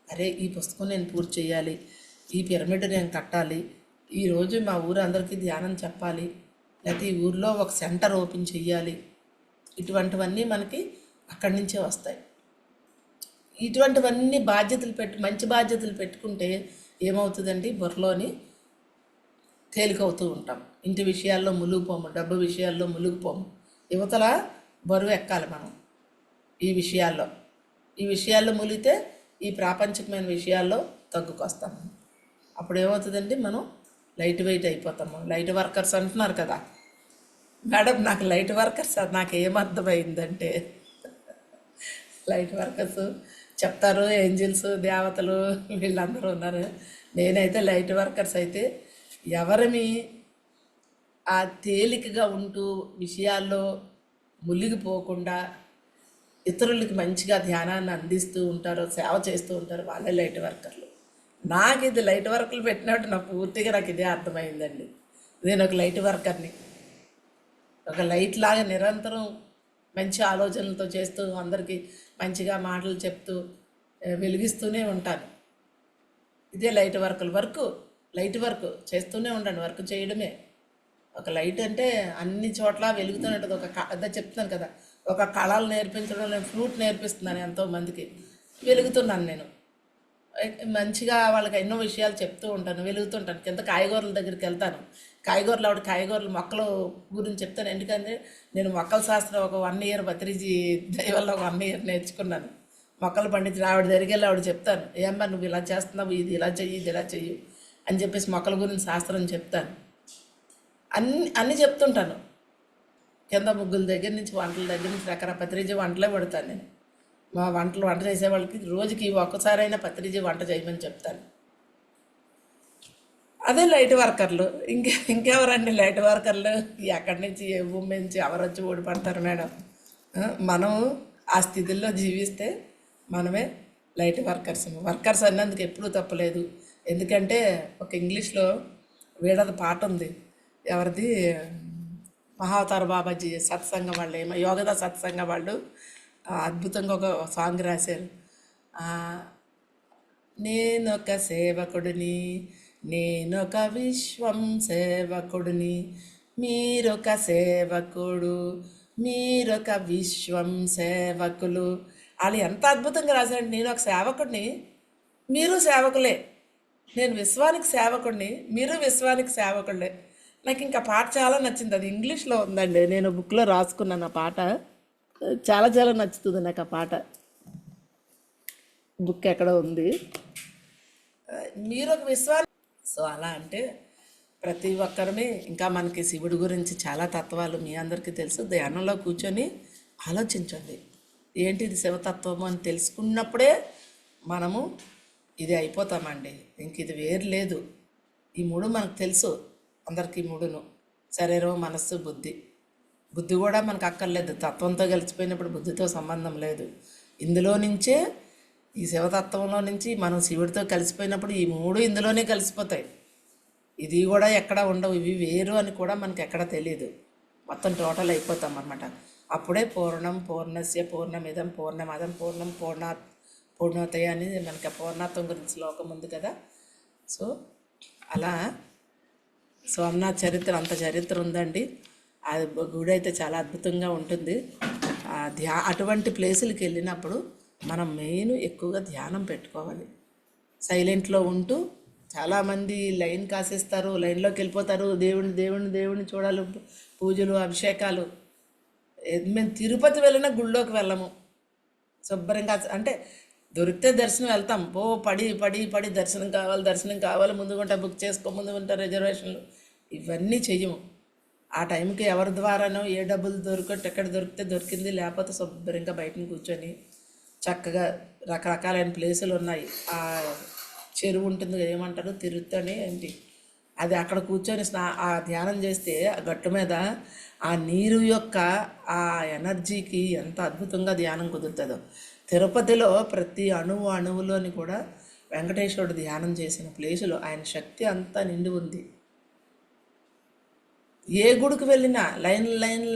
అరే, ఈ పుస్తకం నేను పూర్తి చేయాలి, ఈ పిరమిడ్ నేను కట్టాలి, ఈరోజు మా ఊరు అందరికీ ధ్యానం చెప్పాలి, లేకపోతే ఈ ఊర్లో ఒక సెంటర్ ఓపెన్ చెయ్యాలి. ఇటువంటివన్నీ మనకి అక్కడి నుంచే వస్తాయి. ఇటువంటివన్నీ మంచి బాధ్యతలు పెట్టుకుంటే ఏమవుతుందండి, బుర్రలోని తేలికవుతూ ఉంటాం. ఇంటి విషయాల్లో మునిగిపోము, డబ్బు విషయాల్లో మునిగిపోము. యువతల బరువు ఎక్కాలి మనం. ఈ విషయాల్లో మునిగితే ఈ ప్రాపంచికమైన విషయాల్లో తగ్గుకొస్తాము. అప్పుడు ఏమవుతుందండి, మనం లైట్ వెయిట్ అయిపోతాము. లైట్ వర్కర్స్ అంటున్నారు కదా మేడం, నాకు లైట్ వర్కర్స్ నాకు ఏమర్థమైందంటే, లైట్ వర్కర్స్ చెప్తారు, ఏంజిల్స్, దేవతలు వీళ్ళందరూ ఉన్నారు. నేనైతే లైట్ వర్కర్స్ అయితే ఎవరిని ఆ తేలికగా ఉంటూ విషయాల్లో మునిగిపోకుండా ఇతరులకి మంచిగా ధ్యానాన్ని అందిస్తూ ఉంటారో, సేవ చేస్తూ ఉంటారో వాళ్ళే లైట్ వర్కర్లు. నాకు ఇది లైట్ వర్కర్లు పెట్టినట్టు నాకు ఇదే అర్థమైందండి. నేను ఒక లైట్ వర్కర్ని. ఒక లైట్ లాగా నిరంతరం మంచి ఆలోచనలతో చేస్తూ అందరికీ మంచిగా మాటలు చెప్తూ వెలిగిస్తూనే ఉంటాను. ఇదే లైట్ వర్క్ చేస్తూనే ఉండండి. వర్క్ చేయడమే ఒక లైట్ అంటే అన్ని చోట్ల వెలుగుతూనే ఉంటుంది. అదే చెప్తున్నాను కదా, ఒక కళలు నేర్పించడం, నేను ఫ్లూట్ నేర్పిస్తున్నాను ఎంతోమందికి, వెలుగుతున్నాను నేను. మంచిగా వాళ్ళకి ఎన్నో విషయాలు చెప్తూ ఉంటాను, వెలుగుతుంటాను. కింద కాయగూరల దగ్గరికి వెళ్తాను, కాయగూరలు మొక్కల గురించి చెప్తాను. ఎందుకంటే నేను మొక్కల శాస్త్రం ఒక 1 year భత్రిజీ దయవల్ల ఒక 1 year నేర్చుకున్నాను. మొక్కలు పండించిన ఆవిడ దగ్గరికి వెళ్ళి ఆవిడ చెప్తాను, ఏమ్మా నువ్వు ఇలా చేస్తున్నావు, ఇది ఇలా చెయ్యి అని చెప్పేసి మొక్కల గురించి శాస్త్రం చెప్తాను. అన్నీ చెప్తుంటాను. కింద ముగ్గుల దగ్గర నుంచి వంటల దగ్గర నుంచి రకరకాల పత్రిజీ వంటలే పెడతాను నేను. మా వంట చేసే వాళ్ళకి రోజుకి ఒక్కసారైనా పత్రిజీ వంట చేయమని చెప్తాను. అదే లైట్ వర్కర్లు. ఇంకెవరండి లైట్ వర్కర్లు? ఎక్కడి నుంచి ఏ భూమి నుంచి ఎవరు వచ్చి ఓడిపడతారు మేడం? మనం ఆ స్థితిలో జీవిస్తే మనమే లైట్ వర్కర్స్ అన్నందుకు ఎప్పుడూ తప్పలేదు. ఎందుకంటే ఒక ఇంగ్లీష్లో వీడది పాట ఉంది, ఎవరిది, మహావతార బాబాజీ సత్సంగం వాళ్ళు, యోగదా సత్సంగం వాళ్ళు అద్భుతంగా ఒక సాంగ్ రాశారు. నేనొక సేవకుడిని, నేనొక విశ్వం సేవకుడిని, మీరొక సేవకుడు, మీరొక విశ్వం సేవకులు. వాళ్ళు ఎంత అద్భుతంగా రాశారండి. నేను ఒక సేవకుడిని, మీరు సేవకులే. నేను విశ్వానికి సేవకుడిని, మీరు విశ్వానికి సేవకులే. నాకు ఇంకా పాట చాలా నచ్చింది. అది ఇంగ్లీష్లో ఉందండి, నేను బుక్లో రాసుకున్నాను. ఆ పాట చాలా చాలా నచ్చుతుంది నాకు. ఆ పాట బుక్ ఎక్కడ ఉంది. మీరు ఒక విశ్వాన్ని. సో అలా అంటే ప్రతి ఒక్కరిని, ఇంకా మనకి శివుడి గురించి చాలా తత్వాలు మీ అందరికీ తెలుసు. ధ్యానంలో కూర్చొని ఆలోచించండి, ఏంటి ఇది శివతత్వము అని తెలుసుకున్నప్పుడే మనము ఇది అయిపోతామండి. ఇంక ఇది వేరు లేదు. ఈ 3 మనకు తెలుసు అందరికీ. 3ను శరీరం, మనస్సు, బుద్ధి కూడా మనకు అక్కర్లేదు. తత్వంతో కలిసిపోయినప్పుడు బుద్ధితో సంబంధం లేదు. ఇందులో నుంచే, ఈ శివతత్వంలో నుంచి మనం శివుడితో కలిసిపోయినప్పుడు ఈ 3 ఇందులోనే కలిసిపోతాయి. ఇది కూడా ఎక్కడ ఉండవు, ఇవి వేరు అని కూడా మనకి ఎక్కడ తెలియదు. మొత్తం టోటల్ అయిపోతాం అన్నమాట. అప్పుడే పూర్ణస్య పూర్ణమిదం పూర్ణమాదం పూర్ణోదయ అనేది మనకి పూర్ణత్వం గురించి శ్లోకం ఉంది కదా. సో అలా సోమనాథ్ చరిత్ర అంత చరిత్ర ఉందండి. అది గుడి అయితే చాలా అద్భుతంగా ఉంటుంది. అటువంటి ప్లేసులకి వెళ్ళినప్పుడు మనం మెయిన్ ఎక్కువగా ధ్యానం పెట్టుకోవాలి. సైలెంట్లో ఉంటూ, చాలామంది లైన్ కాసేస్తారు, లైన్లోకి వెళ్ళిపోతారు. దేవుడిని చూడాలి, పూజలు, అభిషేకాలు. మేము తిరుపతి వెళ్ళినా గుళ్ళోకి వెళ్ళము. శుభ్రంగా అంటే దొరికితే దర్శనం వెళ్తాం. పడి దర్శనం కావాలి, ముందుగుంటా బుక్ చేసుకో, ముందుగుంటా రిజర్వేషన్లు, ఇవన్నీ చెయ్యము. ఆ టైంకి ఎవరి ద్వారానో ఏ డబ్బులు ఎక్కడ దొరికితే దొరికింది, లేకపోతే శుభ్రంగా బయటని కూర్చొని చక్కగా రకరకాలైన ప్లేసులు ఉన్నాయి. ఆ చెరువు ఉంటుంది, ఏమంటారు తిరుగుతూనే ఏంటి అది, అక్కడ కూర్చొని ఆ ధ్యానం చేస్తే ఆ గట్టు మీద ఆ నీరు యొక్క ఆ ఎనర్జీకి ఎంత అద్భుతంగా ధ్యానం కుదురుతుందో. తిరుపతిలో ప్రతి అణువులోని కూడా వెంకటేశ్వరుడు ధ్యానం చేసిన ప్లేసులో ఆయన శక్తి అంతా నిండి ఉంది. ఏ గుడికి వెళ్ళినా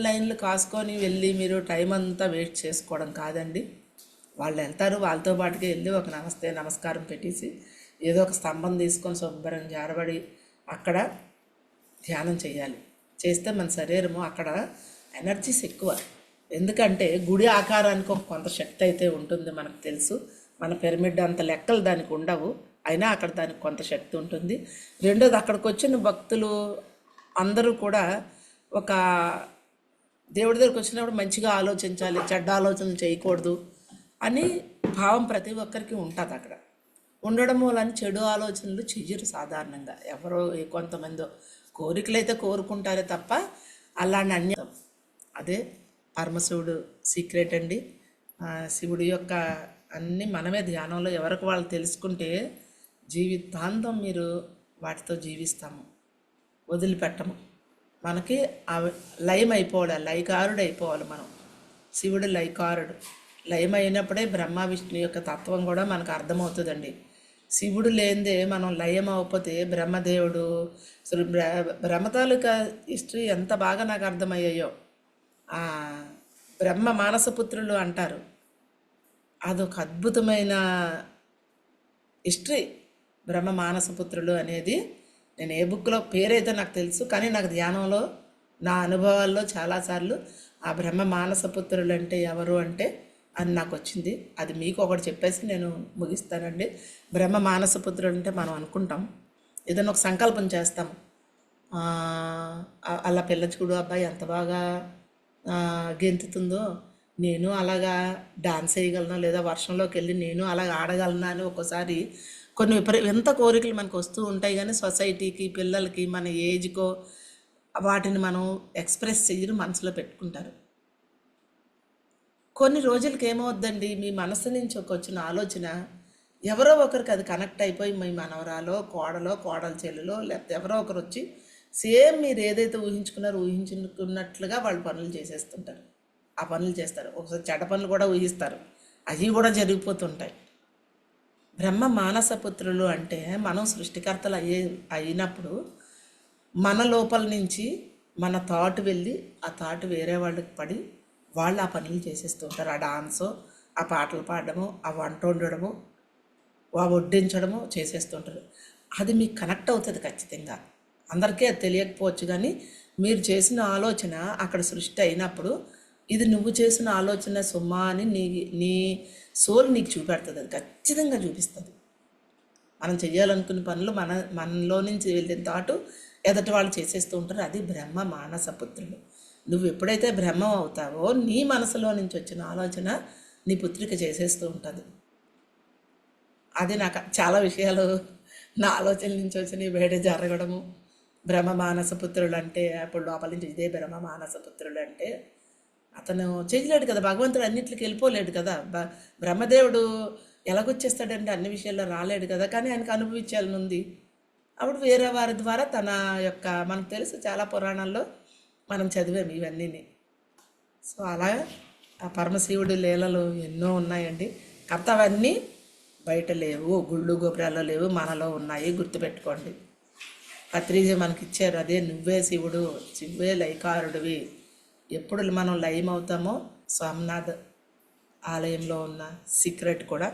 లైన్లు కాసుకొని వెళ్ళి మీరు టైం అంతా వేస్ట్ చేసుకోవడం కాదండి. వాళ్ళు వెళ్తారు, వాళ్ళతో పాటుగా వెళ్ళి ఒక నమస్కారం పెట్టేసి ఏదో ఒక స్తంభం తీసుకొని శుభ్రం జారబడి అక్కడ ధ్యానం చేయాలి. చేస్తే మన శరీరము అక్కడ ఎనర్జీస్ ఎక్కువ. ఎందుకంటే గుడి ఆకారానికి ఒక కొంత శక్తి అయితే ఉంటుంది, మనకు తెలుసు. మన పిరమిడ్ అంత లెక్కలు దానికి ఉండవు, అయినా అక్కడ దానికి కొంత శక్తి ఉంటుంది. రెండోది, అక్కడికి వచ్చిన భక్తులు అందరూ కూడా ఒక దేవుడి దగ్గరికి వచ్చినప్పుడు మంచిగా ఆలోచించాలి, చెడ్డ ఆలోచనలు చేయకూడదు అని భావం ప్రతి ఒక్కరికి ఉంటుంది. అక్కడ ఉండడం వలన చెడు ఆలోచనలు చెయ్యరు సాధారణంగా. ఎవరో కొంతమంది కోరికలు అయితే కోరుకుంటారే తప్ప అలాంటి అన్యం. అదే పరమశివుడు సీక్రెట్ అండి. శివుడి యొక్క అన్నీ మనమే ధ్యానంలో ఎవరికి వాళ్ళు తెలుసుకుంటే జీవితాంతం మీరు వాటితో జీవిస్తాము, వదిలిపెట్టము. మనకి లయం అయిపోవాలి, లయకారుడు అయిపోవాలి మనం. శివుడు లయకారుడు. లయం అయినప్పుడే బ్రహ్మ విష్ణు యొక్క తత్వం కూడా మనకు అర్థమవుతుందండి. శివుడు లేనిదే మనం లయం అవ్వకపోతే బ్రహ్మదేవుడు అసలు బ్రహ్మ తాలూకా హిస్టరీ ఎంత బాగా నాకు అర్థమయ్యాయో. బ్రహ్మ మానసపుత్రులు అంటారు, అదొక అద్భుతమైన హిస్టరీ. బ్రహ్మ మానసపుత్రులు అనేది నేను ఏ బుక్లో పేరైతే నాకు తెలుసు, కానీ నాకు ధ్యానంలో నా అనుభవాల్లో చాలాసార్లు ఆ బ్రహ్మ మానసపుత్రులు అంటే ఎవరు అంటే అని నాకు వచ్చింది. అది మీకు ఒకటి చెప్పేసి నేను ముగిస్తానండి. బ్రహ్మ మానసపుత్రుడు అంటే మనం అనుకుంటాం, ఏదైనా ఒక సంకల్పం చేస్తాము, అలా పిల్ల చూడు అబ్బాయి ఎంత బాగా గెంతుతుందో, నేను అలాగా డాన్స్ వేయగలనా, లేదా వర్షంలోకి వెళ్ళి నేను అలాగ ఆడగలనా అని ఒక్కోసారి కొన్ని ఎంత కోరికలు మనకు వస్తూ ఉంటాయి. కానీ సొసైటీకి, పిల్లలకి, మన ఏజ్కో వాటిని మనం ఎక్స్ప్రెస్ చేయరు, మనసులో పెట్టుకుంటారు. కొన్ని రోజులకి ఏమవుద్దండి, మీ మనసు నుంచి వచ్చిన ఆలోచన ఎవరో ఒకరికి అది కనెక్ట్ అయిపోయి మీ మనవరాలో, కోడల చెల్లులో, లేకపోతే ఎవరో ఒకరు వచ్చి సేమ్ మీరు ఏదైతే ఊహించుకున్నట్లుగా వాళ్ళు పనులు చేసేస్తుంటారు. ఆ పనులు చేస్తారు. ఒకసారి చెడ్డ పనులు కూడా ఊహిస్తారు, అవి కూడా జరిగిపోతుంటాయి. బ్రహ్మ మానసపుత్రులు అంటే మనం సృష్టికర్తలు అయినప్పుడు మన లోపల నుంచి మన థాట్ వెళ్ళి ఆ థాట్ వేరే వాళ్ళకి పడి వాళ్ళు ఆ పనులు చేసేస్తూ ఉంటారు. ఆ డాన్సో, ఆ పాటలు పాడడము, ఆ వంట వండడము, ఆ వడ్డించడము చేసేస్తుంటారు. అది మీకు కనెక్ట్ అవుతుంది ఖచ్చితంగా. అందరికీ అది తెలియకపోవచ్చు, కానీ మీరు చేసిన ఆలోచన అక్కడ సృష్టి అయినప్పుడు ఇది నువ్వు చేసిన ఆలోచన సుమా అని నీ సోల్ నీకు చూపెడుతుంది. అది ఖచ్చితంగా చూపిస్తుంది. మనం చేయాలనుకున్న పనులు మనలో నుంచి వెళ్ళిన తాటు ఎదటి వాళ్ళు చేసేస్తూ ఉంటారు. అది బ్రహ్మ మానసపుత్రులు. నువ్వు ఎప్పుడైతే బ్రహ్మ అవుతావో నీ మనసులో నుంచి వచ్చిన ఆలోచన నీ పుత్రిక చేసేస్తూ ఉంటుంది. అది నాకు చాలా విషయాలు నా ఆలోచన నుంచి వచ్చినాయి బయట జరగడము. బ్రహ్మ మానసపుత్రులు అంటే అప్పుడు లోపల నుంచి ఇదే బ్రహ్మ మానసపుత్రులు అంటే అతను చేయలేడు కదా, భగవంతుడు అన్నింటికి వెళ్ళిపోలేడు కదా. బ్రహ్మదేవుడు ఎలాగొచ్చేస్తాడంటే అన్ని విషయాల్లో రాలేడు కదా, కానీ ఆయనకు అనుభవించాలని ఉంది. అప్పుడు వేరే వారి ద్వారా తన యొక్క, మనకు తెలుసు చాలా పురాణాల్లో మనం చదివాము ఇవన్నీని. సో అలా ఆ పరమశివుడి లీలలు ఎన్నో ఉన్నాయండి. కాకపోతే అవన్నీ బయట లేవు, గుళ్ళు గోపురాల్లో లేవు, మనలో ఉన్నాయి. గుర్తుపెట్టుకోండి. పత్రిజీ మనకి ఇచ్చారు, అదే నువ్వే శివుడు, శివువే లయకారుడివి. ఎప్పుడు మనం లయం అవుతామో సోమనాథ్ ఆలయంలో ఉన్న సీక్రెట్ కూడా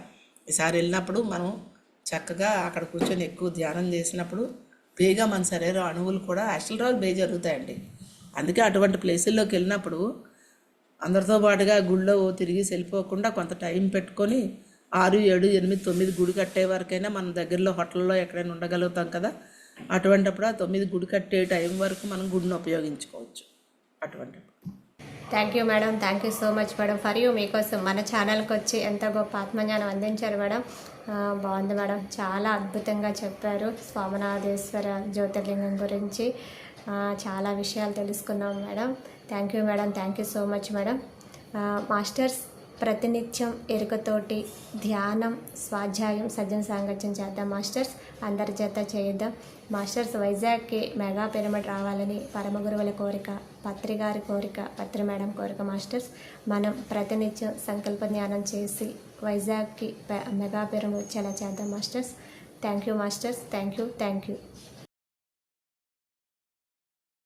ఈసారి వెళ్ళినప్పుడు మనం చక్కగా అక్కడ కూర్చొని ఎక్కువ ధ్యానం చేసినప్పుడు బేగా మన శరీరం అణువులు కూడా యాక్సిలరాలు బే జరుగుతాయండి. అందుకే అటువంటి ప్లేసుల్లోకి వెళ్ళినప్పుడు అందరితో పాటుగా గుళ్ళో తిరిగి వెళ్ళిపోకుండా కొంత టైం పెట్టుకొని 6, 7, 8, 9 గుడి కట్టే వరకైనా మన దగ్గరలో హోటల్లో ఎక్కడైనా ఉండగలుగుతాం కదా. అటువంటిప్పుడు ఆ 9 గుడి కట్టే టైం వరకు మనం గుడిని ఉపయోగించుకోవచ్చు. అటువంటి thank you madam, thank you so much madam for you. మీకోసం మన ఛానల్కి వచ్చి ఎంత గొప్ప ఆత్మజ్ఞానం అందించారు మేడం. బాగుంది మేడం, చాలా అద్భుతంగా చెప్పారు స్వామినాథేశ్వర జ్యోతిర్లింగం గురించి. చాలా విషయాలు తెలుసుకున్నాం madam. Thank you madam, thank you so much madam. Masters, ప్రతినిత్యం ఎరుకతోటి ధ్యానం, స్వాధ్యాయం, సజ్జన సాంగత్యం చేద్దాం మాస్టర్స్. అందరి చేత చేద్దాం మాస్టర్స్. వైజాగ్కి మెగా పిరమిడ్ రావాలని పరమ గురువుల కోరిక, పత్రి గారి కోరిక, పత్రి మేడం కోరిక మాస్టర్స్. మనం ప్రతినిత్యం సంకల్ప ధ్యానం చేసి వైజాగ్కి మెగా పిరమిడ్ వచ్చేలా చేద్దాం masters. Thank you masters, thank you.